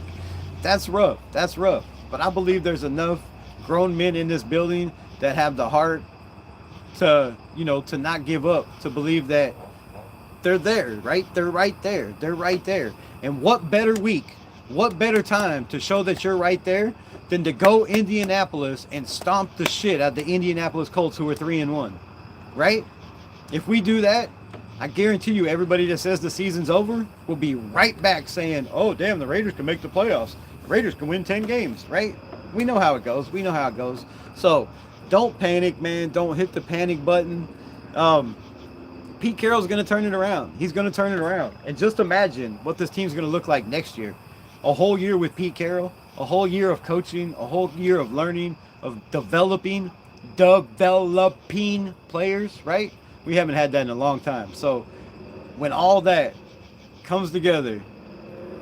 that's rough. That's rough. But I believe there's enough grown men in this building that have the heart to, to not give up, to believe that they're there, right? They're right there. They're right there. And what better week, what better time to show that you're right there than to go Indianapolis and stomp the shit out of the Indianapolis Colts, who are 3-1, right? If we do that, I guarantee you everybody that says the season's over will be right back saying, oh, damn, the Raiders can make the playoffs. The Raiders can win 10 games, right? We know how it goes. We know how it goes. So don't panic, man. Don't hit the panic button. Pete Carroll's going to turn it around. He's going to turn it around. And just imagine what this team's going to look like next year. A whole year with Pete Carroll, a whole year of coaching, a whole year of learning, of developing players, right? We haven't had that in a long time. So when all that comes together,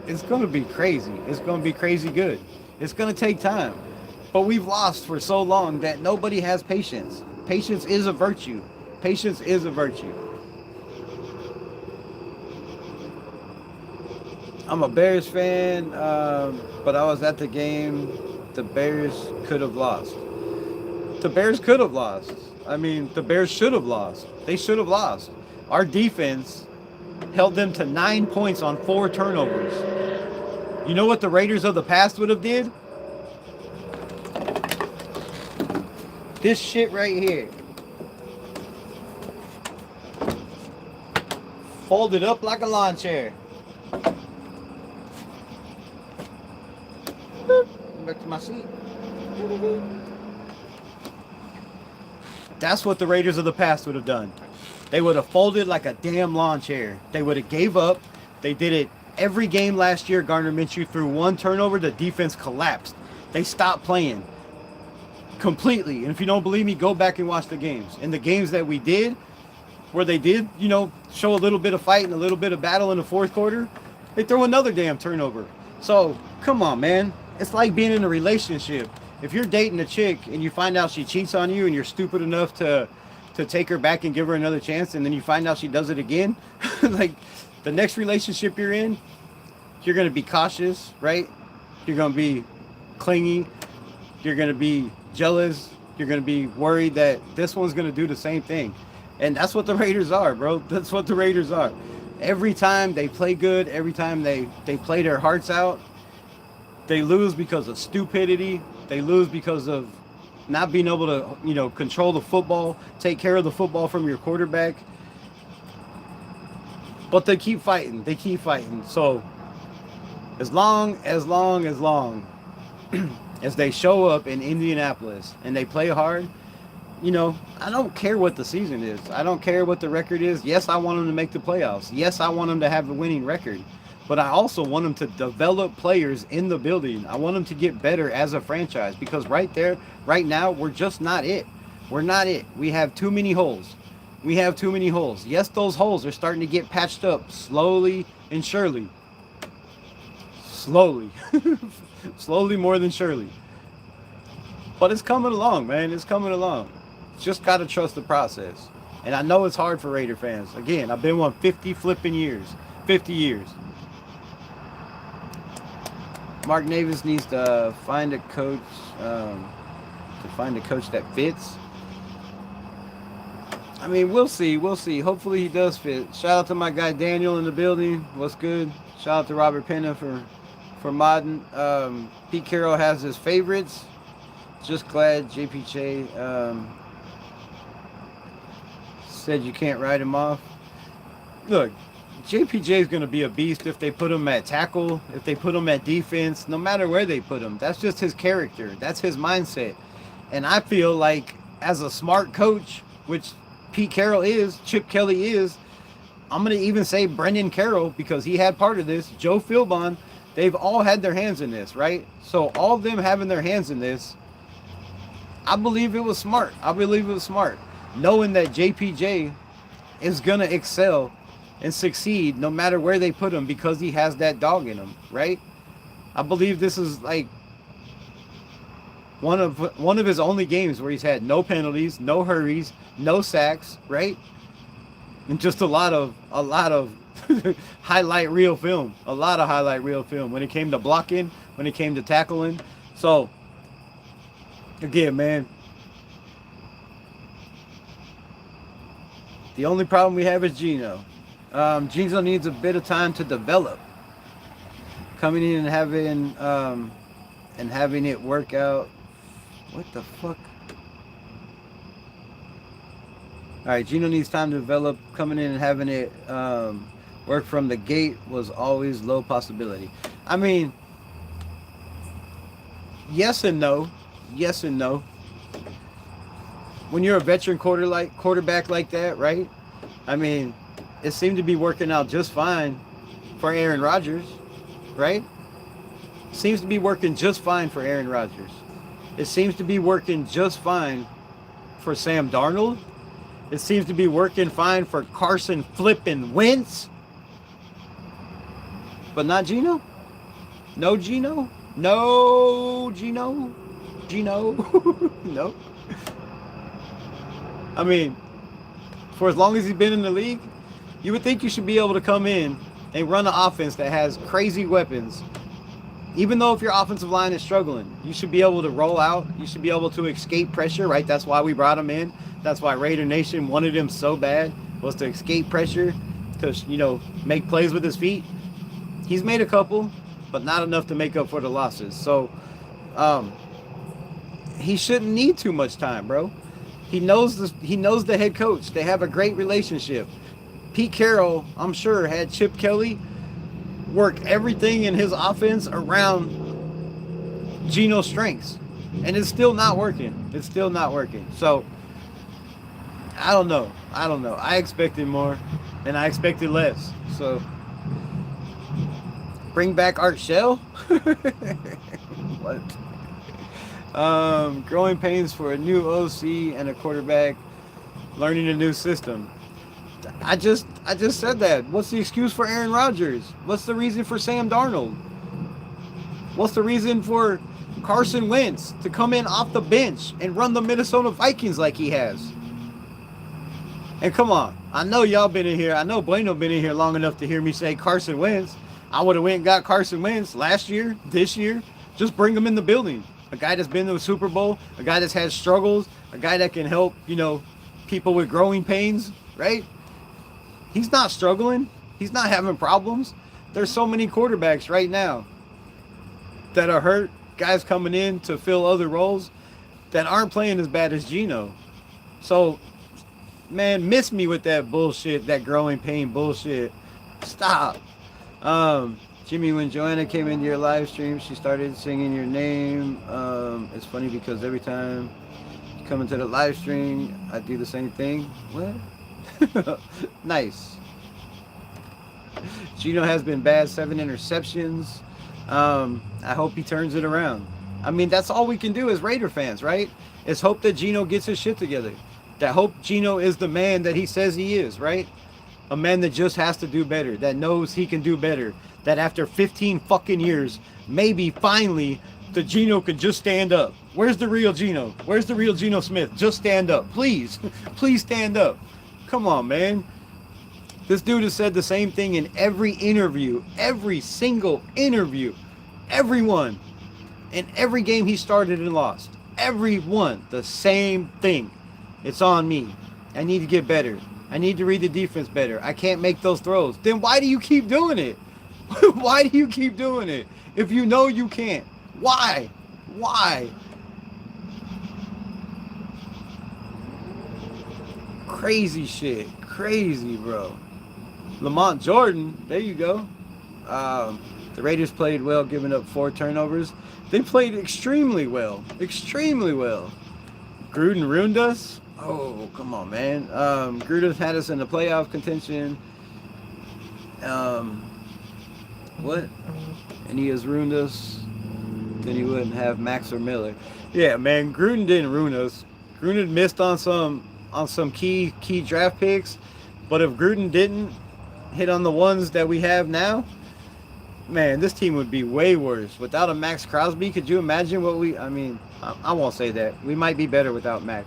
it's going to be crazy. It's going to be crazy good. It's going to take time. But we've lost for so long that nobody has patience. Patience is a virtue. Patience is a virtue. I'm a Bears fan, but I was at the game. The Bears could have lost. The Bears could have lost. I mean, the Bears should have lost. They should have lost. Our defense held them to 9 points on 4 turnovers. You know what the Raiders of the past would have did? This shit right here. Folded up like a lawn chair. Back to my seat. That's what the Raiders of the past would have done. They would have folded like a damn lawn chair. They would have gave up. They did it every game last year. Gardner Minshew threw 1 turnover. The defense collapsed. They stopped playing completely. And if you don't believe me, go back and watch the games. And the games that we did, where they did, show a little bit of fight and a little bit of battle in the fourth quarter, they throw another damn turnover. So, come on, man. It's like being in a relationship. If you're dating a chick and you find out she cheats on you and you're stupid enough to take her back and give her another chance, and then you find out she does it again, like the next relationship you're in, you're going to be cautious, right? You're going to be clingy. You're going to be jealous. You're going to be worried that this one's going to do the same thing. And that's what the Raiders are, bro. That's what the Raiders are. Every time they play good, every time they play their hearts out, they lose because of stupidity. They lose because of not being able to, control the football, take care of the football from your quarterback. But they keep fighting. They keep fighting. So as long as they show up in Indianapolis and they play hard, I don't care what the season is. I don't care what the record is. Yes, I want them to make the playoffs. Yes, I want them to have a winning record. But I also want them to develop players in the building. I want them to get better as a franchise, because right now, we're just not it. We're not it. We have too many holes. Yes, those holes are starting to get patched up slowly and surely. Slowly. Slowly more than surely. But it's coming along, man. It's coming along. Just got to trust the process. And I know it's hard for Raider fans. Again, I've been one 50 flipping years. 50 years. Mark Navis needs to find a coach that fits. I mean, we'll see. Hopefully he does fit. Shout out to my guy Daniel in the building. What's good? Shout out to Robert Penna for modding. Pete Carroll has his favorites. Just glad JPJ said you can't write him off. Look, JPJ is going to be a beast if they put him at tackle, if they put him at defense, no matter where they put him. That's just his character. That's his mindset. And I feel like as a smart coach, which Pete Carroll is, Chip Kelly is, I'm going to even say Brendan Carroll, because he had part of this, Joe Philbin, They've all had their hands in this, right? So all of them having their hands in this, I believe it was smart. I believe it was smart. Knowing that JPJ is going to excel and succeed no matter where they put him because he has that dog in him, right? I believe this is like one of his only games where he's had no penalties, no hurries, no sacks, right? And just a lot of highlight reel film. A lot of highlight reel film when it came to blocking, when it came to tackling. So again, man, the only problem we have is Geno. Geno needs a bit of time to develop. Coming in and having it work out. What the fuck? All right, Geno needs time to develop. Coming in and having it work from the gate was always low possibility. I mean, yes and no. Yes and no. When you're a veteran quarterback like that, right? I mean, it seemed to be working out just fine for Aaron Rodgers, right? Seems to be working just fine for Aaron Rodgers. It seems to be working just fine for Sam Darnold. It seems to be working fine for Carson flipping Wentz. But not Geno? No Geno? No Geno? Geno? No. I mean, for as long as he's been in the league, you would think you should be able to come in and run an offense that has crazy weapons. Even though if your offensive line is struggling, you should be able to roll out. You should be able to escape pressure, right? That's why we brought him in. That's why Raider Nation wanted him so bad, was to escape pressure, to, you know, make plays with his feet. He's made a couple, but not enough to make up for the losses. So he shouldn't need too much time, bro. He knows the head coach. They have a great relationship. Pete Carroll, I'm sure, had Chip Kelly work everything in his offense around Geno's strengths. And it's still not working. It's still not working. So, I don't know. I expected more, and I expected less. So, bring back Art Shell? What? Growing pains for a new OC and a quarterback, learning a new system. I just said that. What's the excuse for Aaron Rodgers? What's the reason for Sam Darnold? What's the reason for Carson Wentz to come in off the bench and run the Minnesota Vikings like he has? And come on, I know y'all been in here. I know Bueno been in here long enough to hear me say Carson Wentz. I would have went and got Carson Wentz last year, this year. Just bring him in the building. A guy that's been to the Super Bowl, a guy that's had struggles, a guy that can help, you know, people with growing pains, right? He's not struggling. He's not having problems. There's so many quarterbacks right now that are hurt, guys coming in to fill other roles that aren't playing as bad as Geno. So, man, miss me with that bullshit, that growing pain bullshit. Stop. Jimmy, when Joanna came into your live stream, she started singing your name. It's funny because every time you come into the live stream, I do the same thing. What? Nice. Geno has been bad, 7 interceptions. I hope he turns it around. I mean, that's all we can do as Raider fans, right? Is hope that Geno gets his shit together. That hope Geno is the man that he says he is, right? A man that just has to do better, that knows he can do better, that after 15 fucking years, maybe finally the Geno could just stand up. Where's the real Geno? Where's the real Geno Smith? Just stand up, please. Please stand up. Come on, man. This dude has said the same thing in every interview, every single interview, everyone, in every game he started and lost. Everyone, the same thing. It's on me. I need to get better. I need to read the defense better. I can't make those throws. Then why do you keep doing it? Why do you keep doing it? If you know you can't. Why? Why? Crazy shit. Crazy, bro. Lamont Jordan. There you go. The Raiders played well, giving up 4 turnovers. They played extremely well. Extremely well. Gruden ruined us. Oh, come on, man. Gruden had us in the playoff contention. What? And he has ruined us. Then he wouldn't have Max or Miller. Yeah, man, Gruden didn't ruin us. Gruden missed on some key draft picks, but if Gruden didn't hit on the ones that we have now, man, this team would be way worse without a Max Crosby. Could you imagine what we? I mean, I won't say that. We might be better without Max.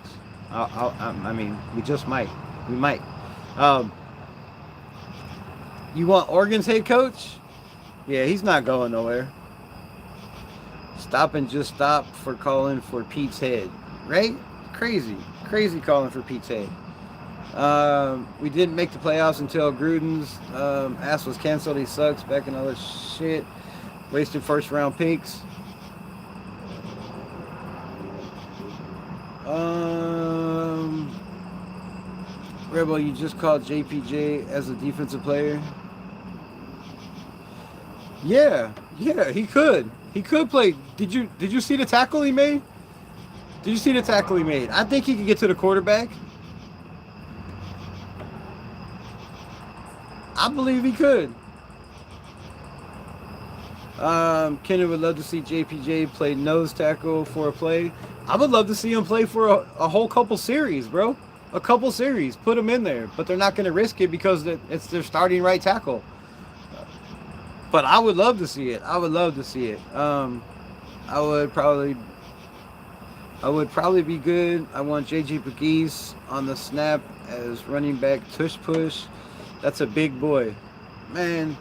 I mean, we just might. We might. You want Oregon's head coach? Yeah, he's not going nowhere. Stop and just stop for calling for Pete's head, right? Crazy calling for Pete's head. We didn't make the playoffs until Gruden's ass was canceled. He sucks. Back and all this shit. Wasted first round picks. Rebel, you just called JPJ as a defensive player. Yeah, he could. He could play. Did you see the tackle he made? Did you see the tackle he made? I think he could get to the quarterback. I believe he could. Kenny would love to see JPJ play nose tackle for a play. I would love to see him play for a whole couple series, bro. A couple series. Put him in there. But they're not going to risk it because it's their starting right tackle. But I would love to see it. I would love to see it. I would probably be good. I want JJ Pegues on the snap as running back tush push. That's a big boy. Man,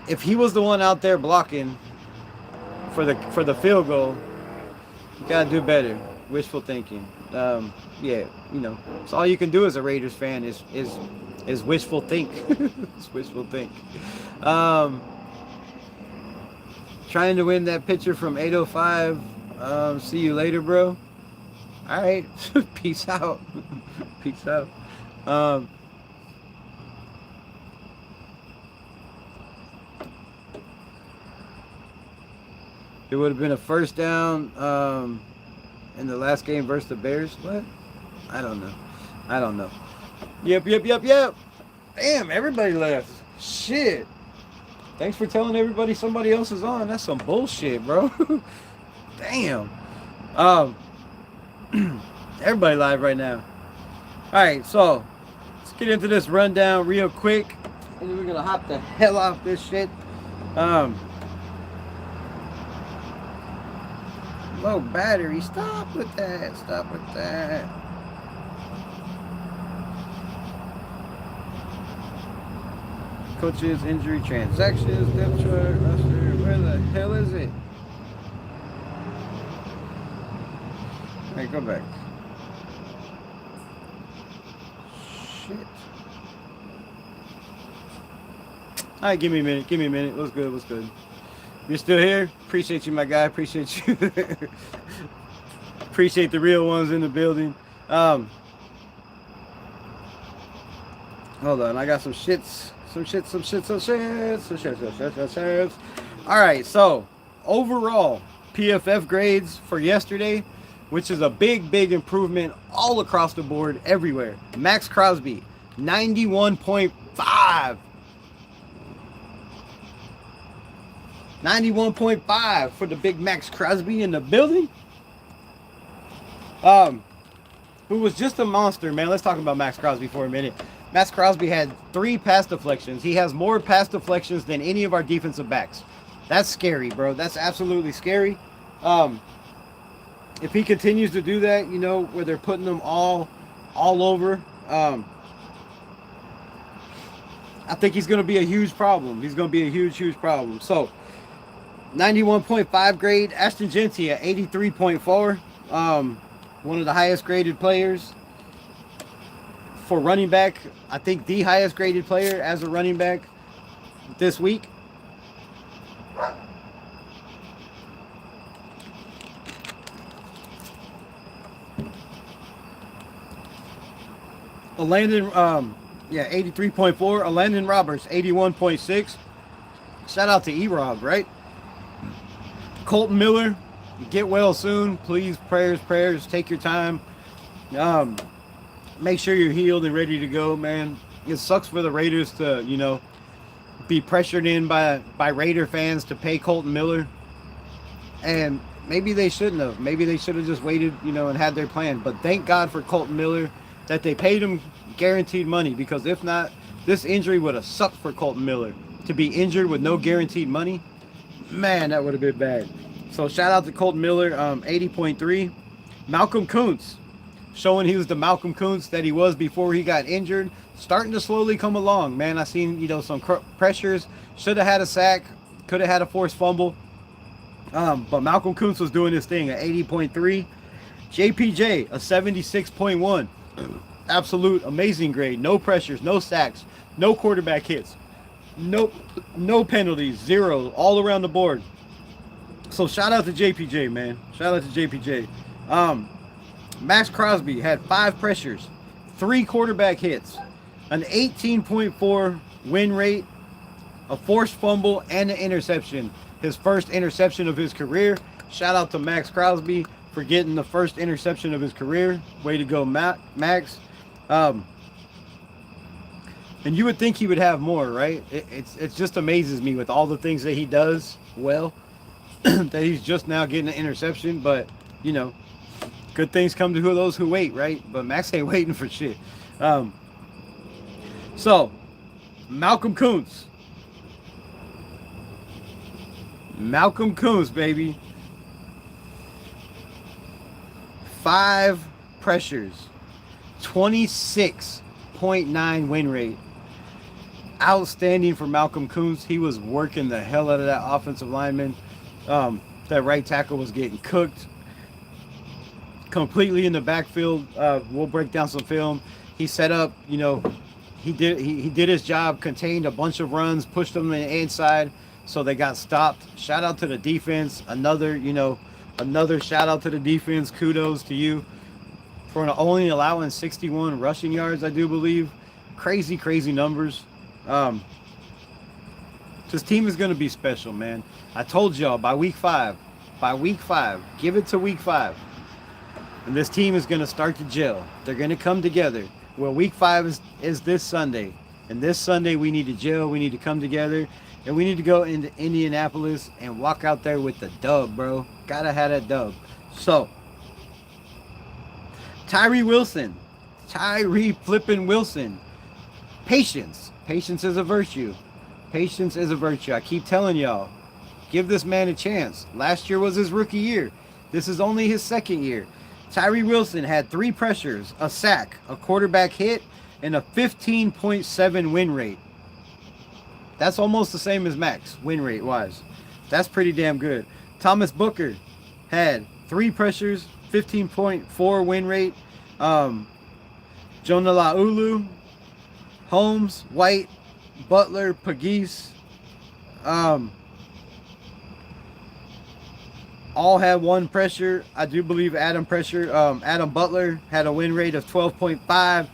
if he was the one out there blocking for the field goal, you gotta do better. Wishful thinking. Yeah, you know, it's all you can do as a Raiders fan is wishful think. It's wishful think. Trying to win that picture from 805. See you later, bro. All right. Peace out. Peace out. It would have been a first down in the last game versus the Bears. What? I don't know. Yep. Damn, everybody left. Shit. Thanks for telling everybody somebody else is on. That's some bullshit, bro. Damn. Everybody live right now. Alright, so let's get into this rundown real quick. And we're gonna hop the hell off this shit. Low battery. Stop with that. Coaches, injury, transactions, depth chart, roster. Where the hell is it? Hey, go back. Shit. Alright, give me a minute. What's good? You're still here? Appreciate you, my guy. Appreciate you. Appreciate the real ones in the building. Hold on, I got some shits. All right, so overall PFF grades for yesterday, which is a big improvement all across the board everywhere. Max Crosby 91.5. 91.5 for the big Max Crosby in the building. Who was just a monster, man. Let's talk about Max Crosby for a minute. Max Crosby had 3 pass deflections. He has more pass deflections than any of our defensive backs. That's scary, bro. That's absolutely scary. If he continues to do that, you know, where they're putting them all over, I think he's going to be a huge problem. He's going to be a huge problem. So, 91.5 grade. Ashton Genty at 83.4. One of the highest graded players. For running back, I think the highest graded player as a running back this week. Landon, 83.4. Landon Roberts, 81.6. Shout out to E-Rob, right? Kolton Miller, get well soon. Please, prayers. Take your time. Make sure you're healed and ready to go, man. It sucks for the Raiders to, you know, be pressured in by Raider fans to pay Kolton Miller. And maybe they shouldn't have. Maybe they should have just waited, and had their plan. But thank God for Kolton Miller that they paid him guaranteed money, because if not, this injury would have sucked for Kolton Miller. To be injured with no guaranteed money, man, that would have been bad. So shout out to Kolton Miller, 80.3. Malcolm Kuntz, showing he was the Malcolm Kuntz that he was before he got injured. Starting to slowly come along, man. I seen, some pressures. Should have had a sack. Could have had a forced fumble. But Malcolm Kuntz was doing his thing at 80.3. JPJ, a 76.1. Absolute amazing grade. No pressures, no sacks, no quarterback hits. No penalties, 0 all around the board. So shout out to JPJ, man. Shout out to JPJ. Max Crosby had 5 pressures, 3 quarterback hits, an 18.4 win rate, a forced fumble, and an interception. His first interception of his career. Shout out to Max Crosby for getting the first interception of his career. Way to go, Max. And you would think he would have more, right? It just amazes me with all the things that he does well, that he's just now getting an interception. But, good things come to those who wait, right? But Max ain't waiting for shit. So, Malcolm Kuntz. Malcolm Kuntz, baby. 5 pressures. 26.9 win rate. Outstanding for Malcolm Kuntz. He was working the hell out of that offensive lineman. That right tackle was getting cooked completely in the backfield. We'll break down some film. He set up, he did his job, contained a bunch of runs, pushed them in the inside, so they got stopped. Shout out to the defense. Another shout out to the defense. Kudos to you for only allowing 61 rushing yards, I do believe. Crazy numbers. This team is going to be special, man. I told y'all by week 5, give it to week 5. And this team is going to start to gel. They're going to come together. Well, week 5 is this Sunday. And this Sunday we need to gel. We need to come together. And we need to go into Indianapolis and walk out there with the dub, bro. Gotta have that dub. So, Tyree flipping Wilson. Patience. Patience is a virtue. Patience is a virtue. I keep telling y'all, give this man a chance. Last year was his rookie year. This is only his second year. Tyree Wilson had 3 pressures, a sack, a quarterback hit, and a 15.7 win rate. That's almost the same as Max, win rate wise. That's pretty damn good. Thomas Booker had 3 pressures, 15.4 win rate. Jonah Laulu, Holmes, White, Butler, Pegues, all had 1 pressure. I do believe Adam Butler had a win rate of 12.5.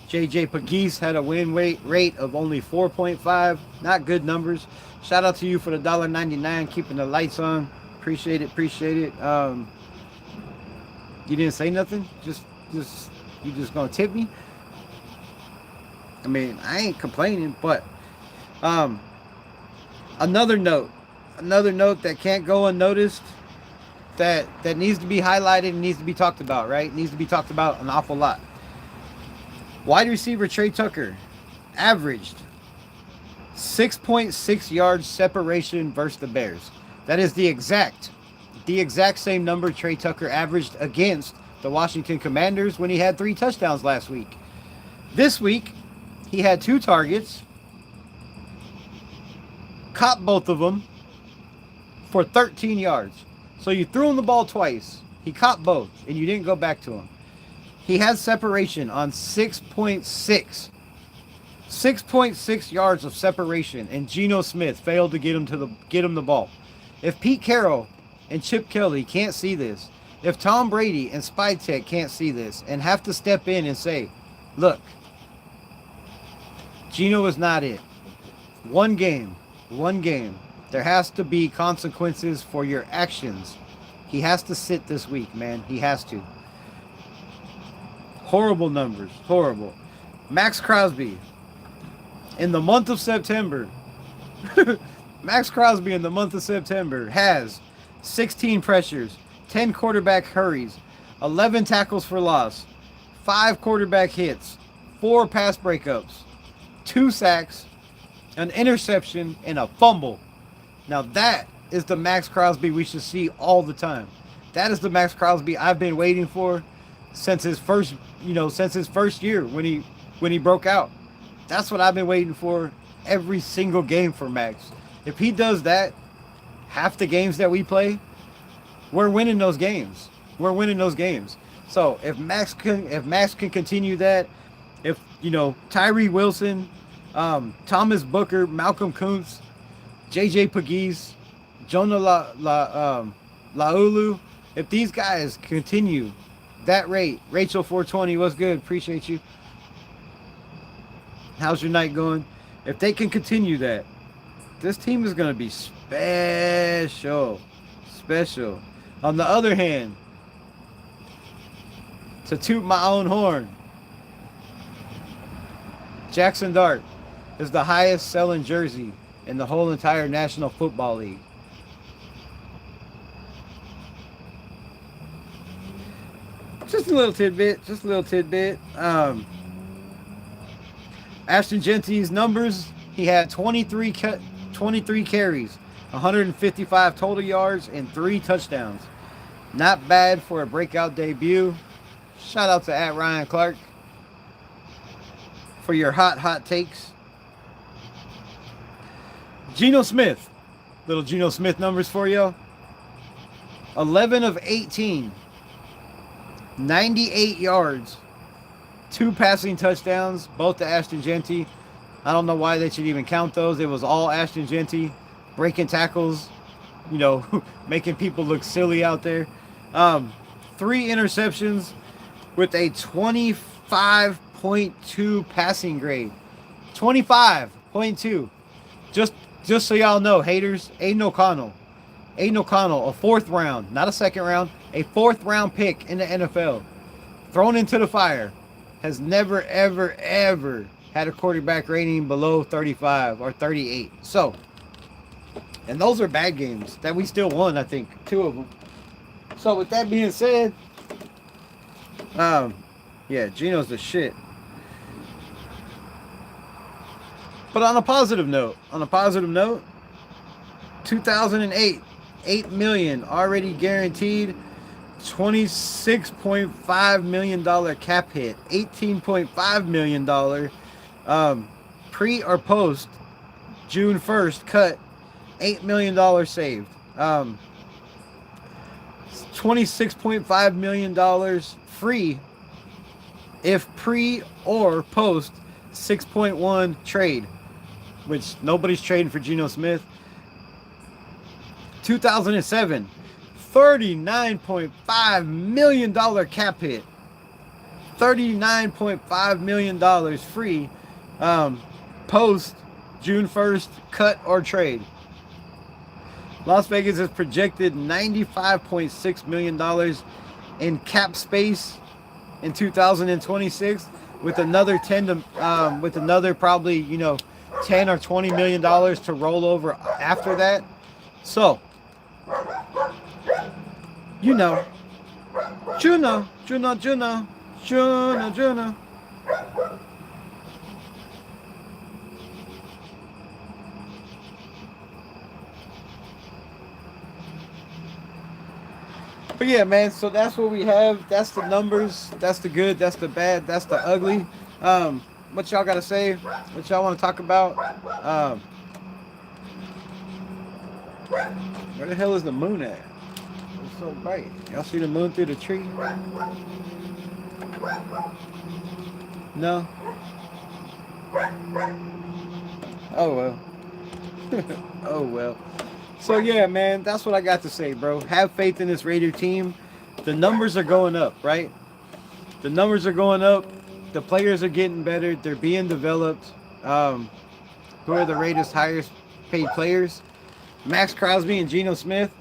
JJ Pegues had a win rate of only 4.5. Not good numbers. Shout out to you for the $1.99, keeping the lights on. Appreciate it. You didn't say nothing? You just gonna tip me? I mean, I ain't complaining, but another note that can't go unnoticed, that needs to be highlighted and needs to be talked about, right? Needs to be talked about an awful lot. Wide receiver Trey Tucker averaged 6.6 yards separation versus the Bears. That is the exact same number Trey Tucker averaged against the Washington Commanders when he had 3 touchdowns last week. This week, he had 2 targets, caught both of them for 13 yards. So you threw him the ball twice. He caught both, and you didn't go back to him. He had separation on 6.6 yards of separation, and Geno Smith failed to get him the ball. If Pete Carroll and Chip Kelly can't see this, if Tom Brady and Spytech can't see this and have to step in and say, look, Geno is not it. One game. There has to be consequences for your actions. He has to sit this week, man. He has to. Horrible numbers. Horrible. Max Crosby, in the month of September, Max Crosby in the month of September has 16 pressures, 10 quarterback hurries, 11 tackles for loss, 5 quarterback hits, 4 pass breakups, 2 sacks, an interception, and a fumble. Now that is the Max Crosby we should see all the time. That is the Max Crosby I've been waiting for since his first, since his first year when he broke out. That's what I've been waiting for every single game for Max. If he does that, half the games that we play, we're winning those games. We're winning those games. So if Max can continue that, if Tyree Wilson, Thomas Booker, Malcolm Kuntz, JJ Pegues, Jonah Laulu, if these guys continue that rate, Rachel 420, what's good? Appreciate you. How's your night going? If they can continue that, this team is going to be special. Special. On the other hand, to toot my own horn, Jackson Dart is the highest selling jersey in the whole entire National Football League. Just a little tidbit. Ashton Genty's numbers, he had 23 carries, 155 total yards, and 3 touchdowns. Not bad for a breakout debut. Shout out to @Ryan Clark for your hot takes. Geno Smith. Little Geno Smith numbers for you. 11 of 18. 98 yards. 2 passing touchdowns, both to Ashton Genty. I don't know why they should even count those. It was all Ashton Genty breaking tackles, making people look silly out there. 3 interceptions with a 25.2 passing grade. 25.2. Just so y'all know, haters, Aiden O'Connell, a 4th round, not a 2nd round, a 4th round pick in the NFL, thrown into the fire, has never, ever, ever had a quarterback rating below 35 or 38. So, and those are bad games that we still won, I think, 2 of them. So with that being said, yeah, Geno's the shit. But on a positive note, 2008, $8 million already guaranteed, $26.5 million cap hit, $18.5 million pre or post June 1st cut, $8 million saved. $26.5 million free if pre or post 6.1 trade, which nobody's trading for Geno Smith. 2007, $39.5 million cap hit, $39.5 million free post June 1st cut or trade. Las Vegas has projected $95.6 million in cap space in 2026, with another probably 10 or $20 million to roll over after that. So, Juno. But yeah, man, so that's what we have. That's the numbers. That's the good. That's the bad. That's the ugly. What y'all got to say? What y'all want to talk about? Where the hell is the moon at? It's so bright. Y'all see the moon through the tree? No? Oh, well. Oh, well. So, yeah, man, that's what I got to say, bro. Have faith in this Raider team. The numbers are going up, right? The numbers are going up. The players are getting better. They're being developed. Who are the Raiders' highest paid players? Max Crosby and Geno Smith.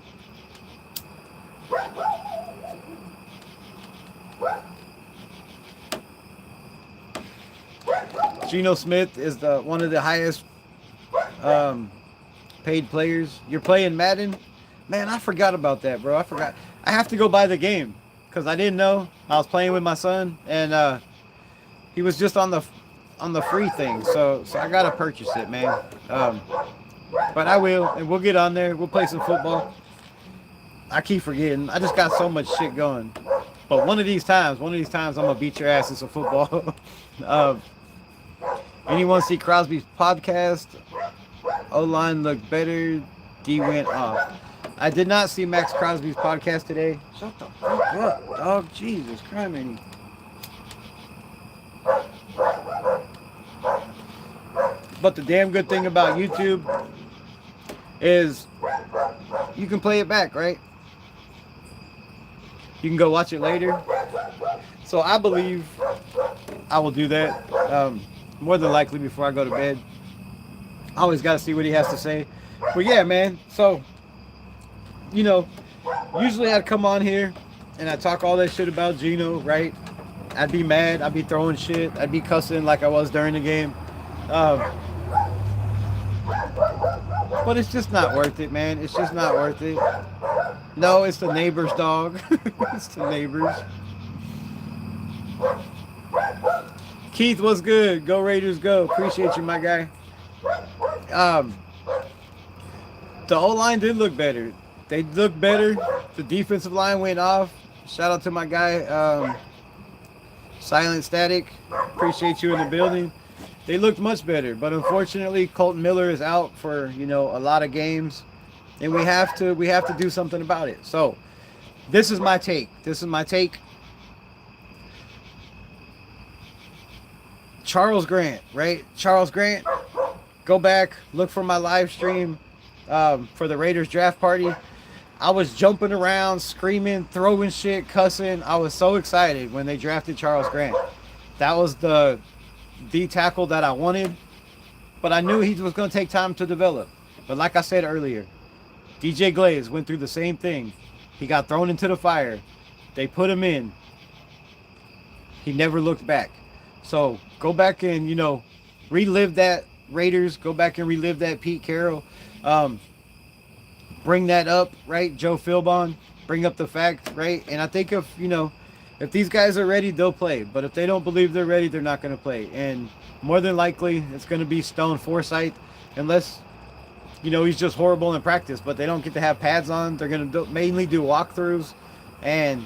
Geno Smith is one of the highest paid players. You're playing Madden? Man, I forgot about that, bro. I forgot. I have to go buy the game because I didn't know. I was playing with my son, and he was just on the free thing. So I gotta purchase it, man. But I will, and we'll get on there. We'll play some football. I keep forgetting. I just got so much shit going. But one of these times, I'm gonna beat your ass in some football. Anyone see Crosby's podcast? O-line looked better. D went off. I did not see Max Crosby's podcast today. Shut the fuck up, dog. Jesus Christ, man. But the damn good thing about YouTube is you can play it back, right? You can go watch it later. So I believe I will do that. More than likely before I go to bed. I always got to see what he has to say. But yeah, man. So, you know, usually I'd come on here and I'd talk all that shit about Gino, right? I'd be mad. I'd be throwing shit. I'd be cussing like I was during the game. But it's just not worth it, man. It's just not worth it. No, it's the neighbor's dog. It's the neighbor's. Keith, what's good? Go Raiders, go. Appreciate you, my guy. The O-line did look better. They looked better. The defensive line went off. Shout out to my guy, Silent Static. Appreciate you in the building. They looked much better, but unfortunately, Kolton Miller is out for, you know, a lot of games, and we have to do something about it. So, this is my take. Charles Grant, right? Charles Grant, go back, look for my live stream for the Raiders draft party. I was jumping around, screaming, throwing shit, cussing. I was so excited when they drafted Charles Grant. That was the tackle that I wanted, but I knew he was going to take time to develop. But like I said earlier, DJ Glaze went through the same thing. He got thrown into the fire. They put him in. He never looked back. So go back and, you know, relive that Raiders. Go back and relive that Pete Carroll. Bring that up, right? Joe Philbon. Bring up the fact, right? And I think if, you know, if these guys are ready, they'll play. But if they don't believe they're ready, they're not going to play. And more than likely, it's going to be Stone Forsythe. Unless, you know, he's just horrible in practice. But they don't get to have pads on. They're going to mainly do walkthroughs. And,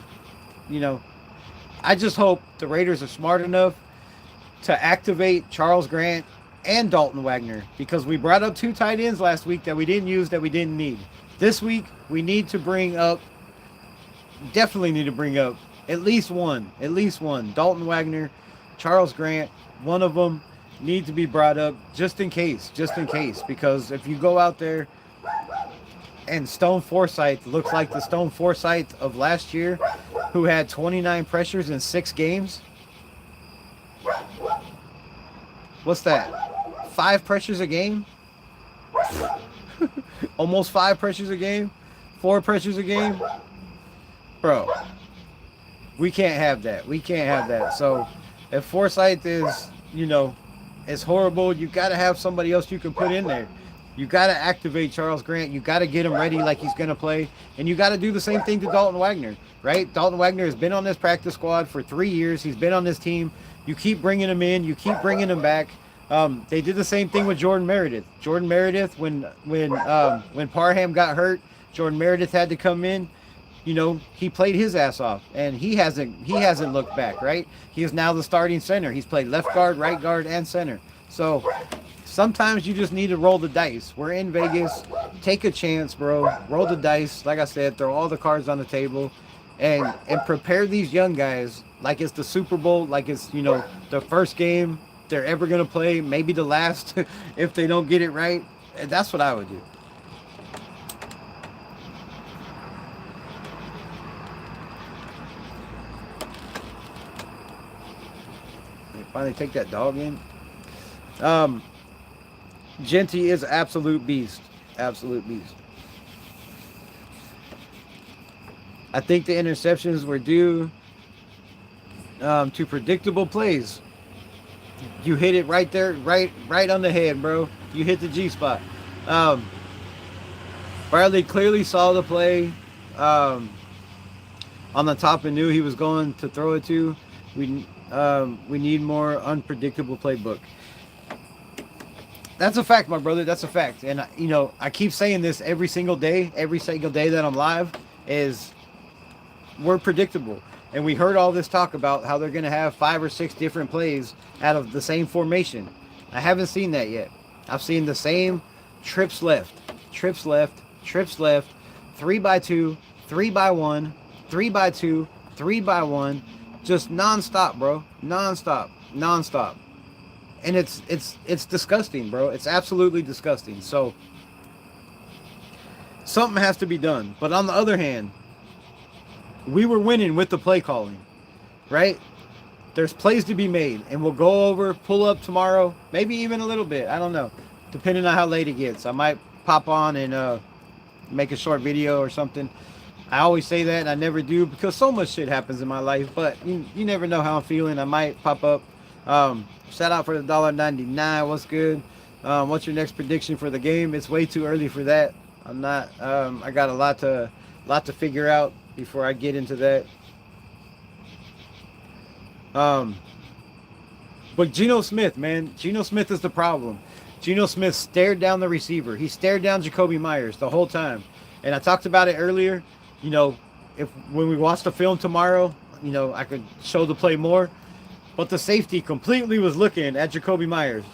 you know, I just hope the Raiders are smart enough to activate Charles Grant and Dalton Wagner. Because we brought up 2 tight ends last week that we didn't use, that we didn't need. This week, we need to bring up, definitely need to bring up, at least one. Dalton Wagner, Charles Grant, one of them need to be brought up just in case. Because if you go out there and Stone Forsythe looks like the Stone Forsythe of last year, who had 29 pressures in 6 games. What's that? 5 pressures a game? Almost 5 pressures a game? 4 pressures a game? Bro. We can't have that. So if Forsythe is, you know, is horrible, you got to have somebody else you can put in there. You got to activate Charles Grant. You got to get him ready like he's going to play. And you got to do the same thing to Dalton Wagner, right? Dalton Wagner has been on this practice squad for 3 years. He's been on this team. You keep bringing him in. You keep bringing him back. They did the same thing with Jordan Meredith. Jordan Meredith, when Parham got hurt, Jordan Meredith had to come in. You know, he played his ass off, and he hasn't looked back, right? He is now the starting center. He's played left guard, right guard, and center. So sometimes you just need to roll the dice. We're in Vegas. Take a chance, bro. Roll the dice. Like I said, throw all the cards on the table, and prepare these young guys like it's the Super Bowl, like it's, you know, the first game they're ever gonna play, maybe the last if they don't get it right. And that's what I would do. Finally take that dog in. Genty is absolute beast. I think the interceptions were due to predictable plays. You hit it right there, right on the head, bro. You hit the G spot. Bradley clearly saw the play um, on the top and knew he was going to throw it to. We need more unpredictable playbook. That's a fact, my brother. That's a fact. And you know, I keep saying this every single day that I'm live, is we're predictable. And we heard all this talk about how they're going to have 5 or 6 different plays out of the same formation. I haven't seen that yet. I've seen the same trips left, trips left, trips left, 3x2, 3x1, 3x2, 3x1, just nonstop, bro. Nonstop. And it's disgusting, bro. It's absolutely disgusting. So something has to be done. But on the other hand, we were winning with the play calling, right? There's plays to be made, and we'll go over, pull up tomorrow, maybe even a little bit. I don't know, depending on how late it gets. I might pop on and make a short video or something. I always say that, and I never do because so much shit happens in my life. But you never know how I'm feeling. I might pop up. Shout out for the $1.99. What's good? What's your next prediction for the game? It's way too early for that. I'm not. I got a lot to figure out before I get into that. But Geno Smith, man, Geno Smith is the problem. Geno Smith stared down the receiver. He stared down Jacoby Myers the whole time. And I talked about it earlier. You know, when we watch the film tomorrow, you know, I could show the play more. But the safety completely was looking at Jacoby Myers.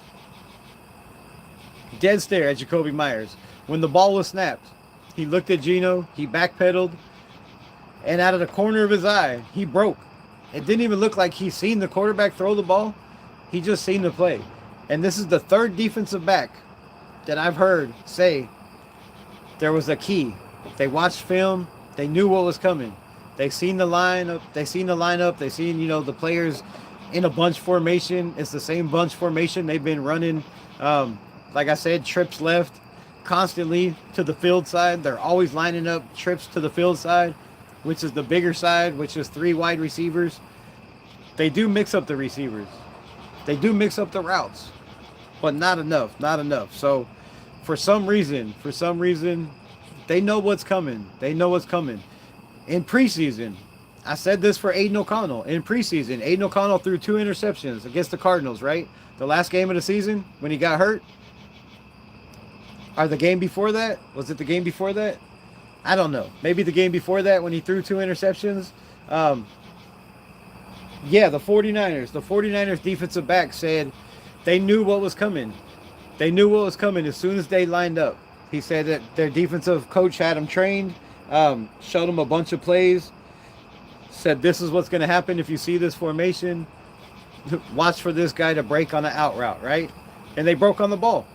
Dead stare at Jacoby Myers. When the ball was snapped, he looked at Geno, he backpedaled, and out of the corner of his eye, he broke. It didn't even look like he seen the quarterback throw the ball. He just seen the play. And this is the third defensive back that I've heard say there was a key. They watched film. They knew what was coming. They seen the lineup. They seen the lineup. They seen, you know, the players in a bunch formation. It's the same bunch formation they've been running. Like I said, trips left constantly to the field side. They're always lining up trips to the field side, which is the bigger side, which is 3 wide receivers. They do mix up the receivers. They do mix up the routes, but not enough. So for some reason, they know what's coming. They know what's coming. In preseason, I said this for Aiden O'Connell. In preseason, Aiden O'Connell threw 2 interceptions against the Cardinals, right? The last game of the season when he got hurt. Or the game before that? Was it the game before that? I don't know. Maybe the game before that when he threw 2 interceptions. Yeah, the 49ers. The 49ers defensive back said they knew what was coming. They knew what was coming as soon as they lined up. He said that their defensive coach had them trained, showed them a bunch of plays, said this is what's going to happen if you see this formation. Watch for this guy to break on an out route, right? And they broke on the ball.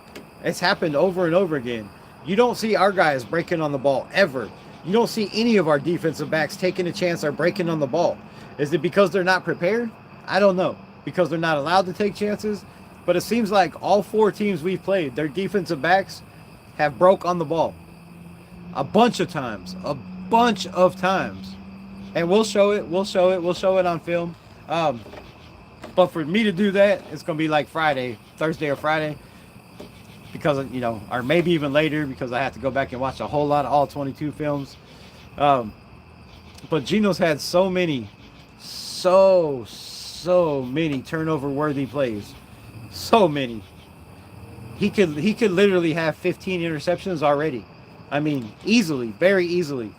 It's happened over and over again. You don't see our guys breaking on the ball ever. You don't see any of our defensive backs taking a chance or breaking on the ball. Is it because they're not prepared? I don't know. Because they're not allowed to take chances? But it seems like all 4 teams we've played, their defensive backs have broke on the ball. A bunch of times. And we'll show it on film. But for me to do that, it's going to be like Thursday or Friday. Because, you know, or maybe even later because I have to go back and watch a whole lot of all 22 films. But Geno's had so many turnover-worthy plays. So many. He could literally have 15 interceptions already. I mean, easily, very easily.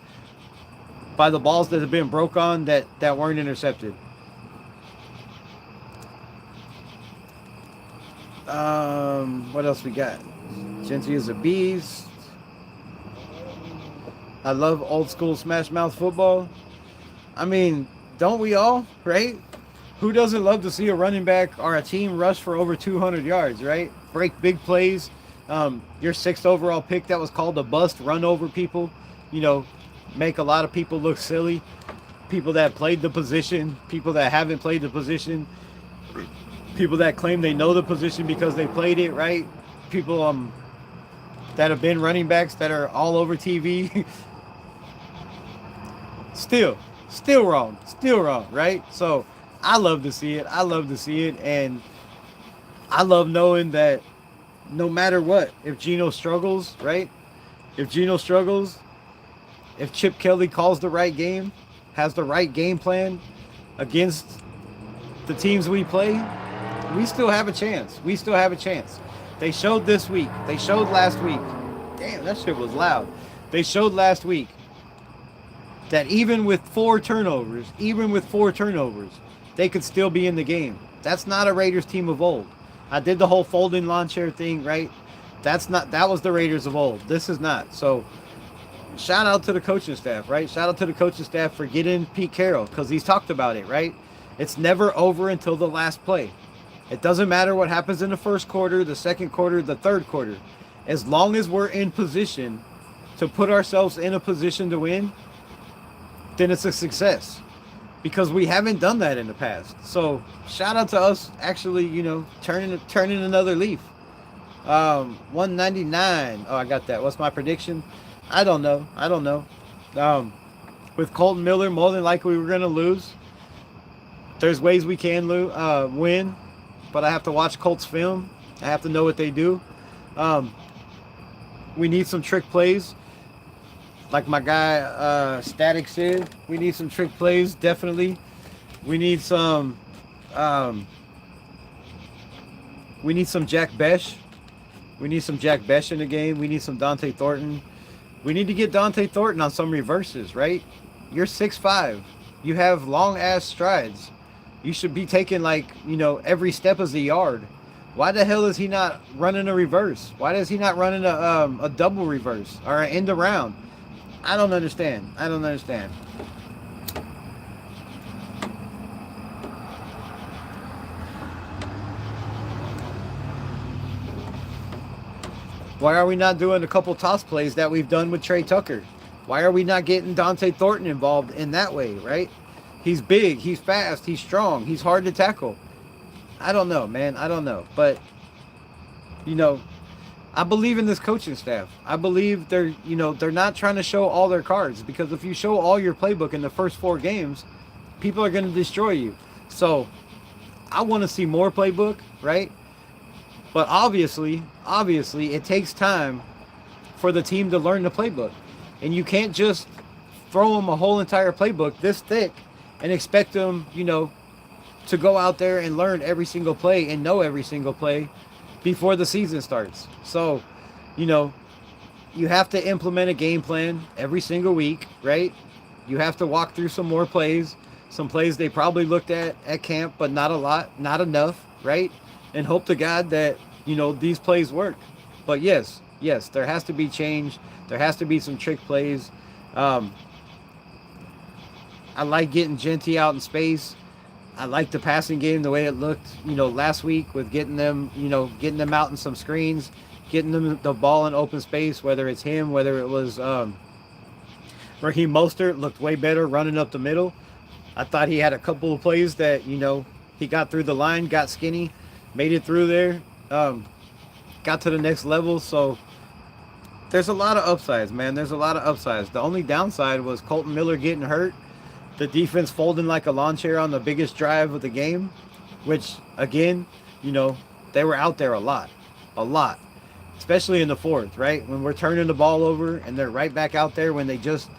By the balls that have been broke on that weren't intercepted. What else we got? Genty is a beast. I love old school smash mouth football. I mean, don't we all, right? Who doesn't love to see a running back or a team rush for over 200 yards, right? Break big plays. Your 6th overall pick that was called a bust, run over people, you know, make a lot of people look silly. People that played the position, people that haven't played the position, people that claim they know the position because they played it, right? People that have been running backs that are all over TV. Still wrong, right? So I love to see it. And I love knowing that no matter what, if Geno struggles, right? If Geno struggles, if Chip Kelly calls the right game, has the right game plan against the teams we play, we still have a chance. We still have a chance. They showed this week. They showed last week. Damn, that shit was loud. They showed last week that even with four turnovers, they could still be in the game. That's not a Raiders team of old. I did the whole folding lawn chair thing, right? That was the Raiders of old. This is not. So shout out to the coaching staff, right? Shout out to the coaching staff for getting Pete Carroll, because he's talked about it, right? It's never over until the last play. It doesn't matter what happens in the first quarter, the second quarter, the third quarter. As long as we're in position to put ourselves in a position to win, then it's a success. Because we haven't done that in the past. So shout out to us actually, turning another leaf. 199. Oh, I got that. What's my prediction? I don't know. With Kolton Miller, more than likely we're going to lose. There's ways we can win, but I have to watch Colts film. I have to know what they do. We need some trick plays. Like my guy Static said, we need some trick plays, definitely. We need some Jack Besh. We need some Jack Besh in the game. We need some Dante Thornton. We need to get Dante Thornton on some reverses, right? You're 6'5". You have long ass strides. You should be taking every step is a yard. Why the hell is he not running a reverse? Why is he not running a double reverse or an end around? I don't understand. Why are we not doing a couple toss plays that we've done with Trey Tucker? Why are we not getting Dante Thornton involved in that way, right? He's big, he's fast, he's strong, he's hard to tackle. I don't know, man. I don't know. But, I believe in this coaching staff. I believe they're not trying to show all their cards, because if you show all your playbook in the first 4 games, people are going to destroy you. So I want to see more playbook, right? But obviously, it takes time for the team to learn the playbook. And you can't just throw them a whole entire playbook this thick and expect them, to go out there and learn every single play and know every single play before the season starts. So, you have to implement a game plan every single week, right? You have to walk through some more plays, some plays they probably looked at camp, but not a lot, not enough, right? And hope to God that, these plays work. But yes, there has to be change. There has to be some trick plays. I like getting Genty out in space. I like the passing game the way it looked, last week with getting them out in some screens, getting them the ball in open space, whether it's him, whether it was Raheem Mostert, looked way better running up the middle. I thought he had a couple of plays that, he got through the line, got skinny, made it through there, got to the next level. So there's a lot of upsides, man. There's a lot of upsides. The only downside was Kolton Miller getting hurt. The defense folding like a lawn chair on the biggest drive of the game, which, again, they were out there a lot, especially in the fourth, right? When we're turning the ball over and they're right back out there when they just,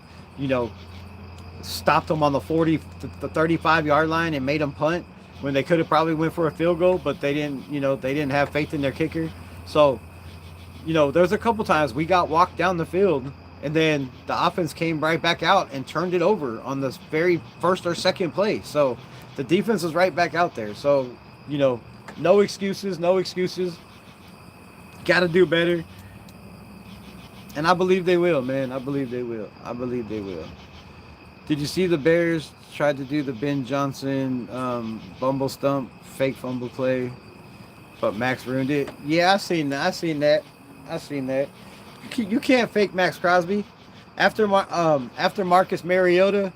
stopped them on the 40, the 35-yard line and made them punt when they could have probably went for a field goal, but they didn't have faith in their kicker. So, there's a couple times we got walked down the field, and then the offense came right back out and turned it over on this very first or second play. So the defense was right back out there. So, no excuses. Got to do better. And I believe they will, man. I believe they will. Did you see the Bears tried to do the Ben Johnson bumble stump, fake fumble play, but Max ruined it? Yeah, I seen that. You can't fake Max Crosby. After Marcus Mariota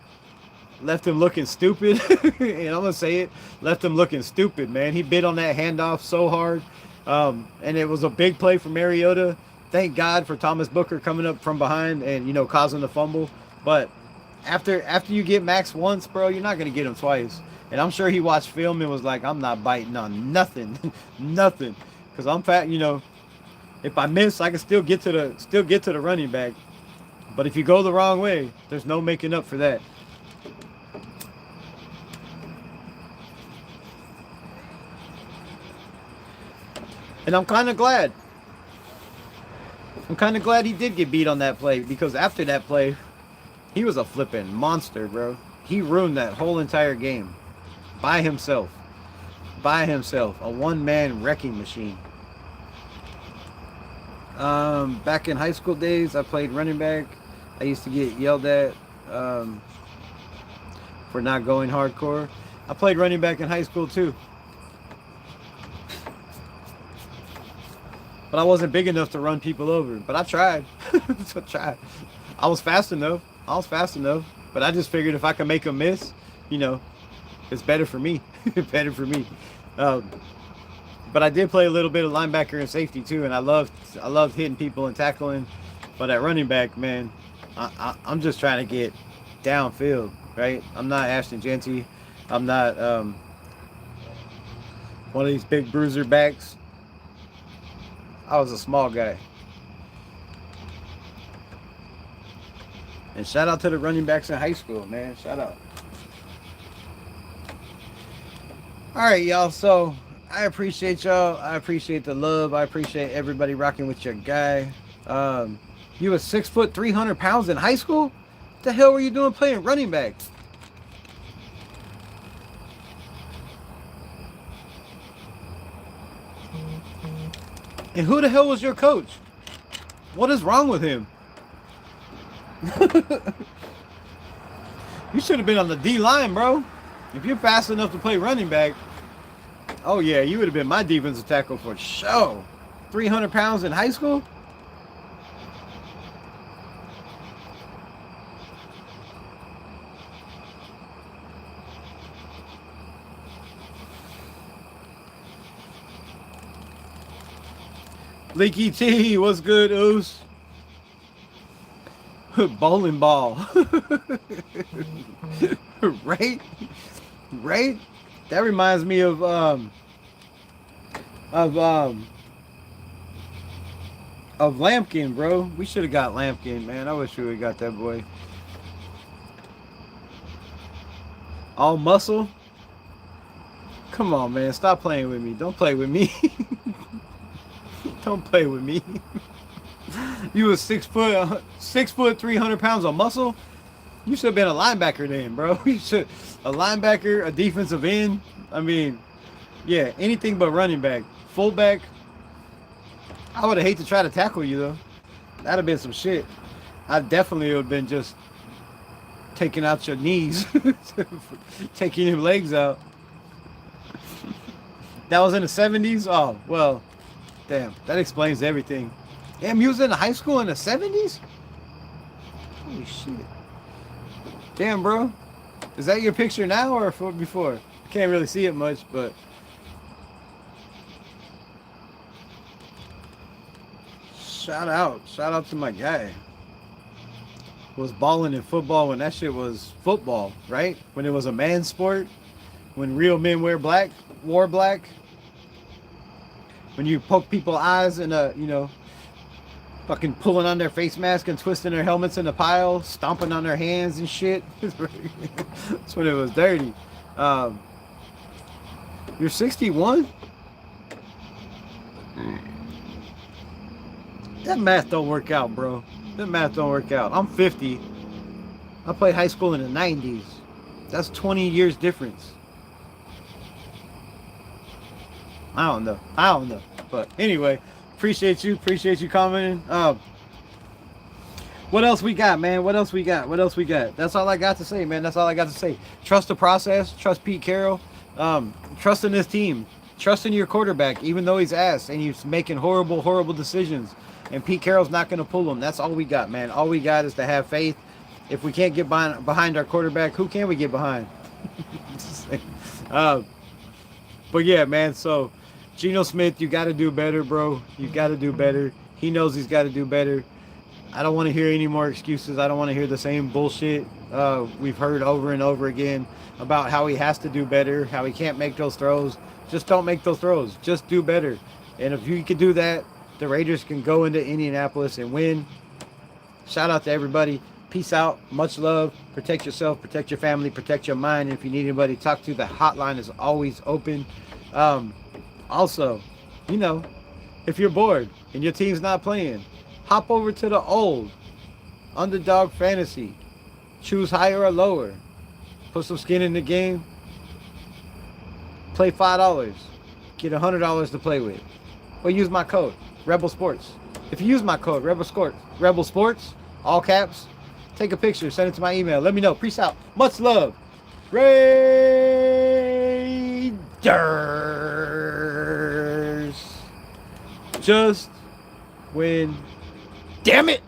left him looking stupid, and I'm gonna say it, left him looking stupid, man. He bit on that handoff so hard, and it was a big play for Mariota. Thank God for Thomas Booker coming up from behind and causing the fumble. But after you get Max once, bro, you're not gonna get him twice. And I'm sure he watched film and was like, I'm not biting on nothing, because I'm fat, If I miss, I can still get to the running back. But if you go the wrong way, there's no making up for that. And I'm kind of glad. I'm kind of glad he did get beat on that play, because after that play, he was a flipping monster, bro. He ruined that whole entire game by himself. By himself. A one-man wrecking machine. Back in high school days, I played running back. I used to get yelled at for not going hardcore. I played running back in high school too. But I wasn't big enough to run people over. But I tried. I tried. I was fast enough. But I just figured if I can make them miss, you know, it's better for me. Better for me. But I did play a little bit of linebacker and safety too, and I loved hitting people and tackling. But at running back, man, I'm just trying to get downfield, right? I'm not Ashton Genty. I'm not one of these big bruiser backs. I was a small guy. And shout out to the running backs in high school, man. Shout out. All right, y'all. So I appreciate y'all. I appreciate the love. I appreciate everybody rocking with your guy. You was 6 foot 300 pounds in high school? What the hell were you doing playing running back? And who the hell was your coach? What is wrong with him? You should have been on the D line, bro. If you're fast enough to play running back, oh yeah, you would have been my defensive tackle for sure. 300 pounds in high school? Leaky T, what's good, Oos? Bowling ball. Right? Right? That reminds me of Lampkin, bro. We should have got Lampkin, man. I wish we would have got that boy. All muscle? Come on, man. Stop playing with me. Don't play with me. Don't play with me. You was 6 foot 300 pounds of muscle. You should have been a linebacker then, bro. You should a linebacker, a defensive end. I mean, yeah, anything but running back. Fullback. I would have hated to try to tackle you though. That'd have been some shit. I definitely would have been just taking out your knees, taking your legs out. That was in the 70s. Oh well. Damn, that explains everything. Damn, you was in high school in the 70s? Holy shit. Damn, bro. Is that your picture now or before? I can't really see it much, but... Shout out to my guy. Was balling in football when that shit was football, right? When it was a man's sport. When real men wore black. When you poke people's eyes and, you know, fucking pulling on their face mask and twisting their helmets in the pile, stomping on their hands and shit. That's when it was dirty. You're 61? That math don't work out, bro. That math don't work out. I'm 50. I played high school in the 90s. That's 20 years difference. I don't know. But anyway, appreciate you commenting. What else we got, man? What else we got? That's all I got to say, man. That's all I got to say. Trust the process. Trust Pete Carroll. Trust in this team. Trust in your quarterback, even though he's ass and he's making horrible decisions. And Pete Carroll's not going to pull him. That's all we got, man. All we got is to have faith. If we can't get behind our quarterback, who can we get behind? But yeah, man. So Geno Smith, you got to do better, bro. You got to do better. He knows he's got to do better. I don't want to hear any more excuses. I don't want to hear the same bullshit we've heard over and over again about how he has to do better, how he can't make those throws. Just don't make those throws. Just do better. And if you can do that, the Raiders can go into Indianapolis and win. Shout out to everybody. Peace out. Much love. Protect yourself. Protect your family. Protect your mind. And if you need anybody to talk to, the hotline is always open. Also, you know, if you're bored and your team's not playing, hop over to the old Underdog Fantasy. Choose higher or lower. Put some skin in the game. Play $5. Get $100 to play with. Or use my code, Rebel Sports. If you use my code, Rebel Sports, all caps, take a picture, send it to my email. Let me know. Peace out. Much love. Raiders. Just win. Damn it.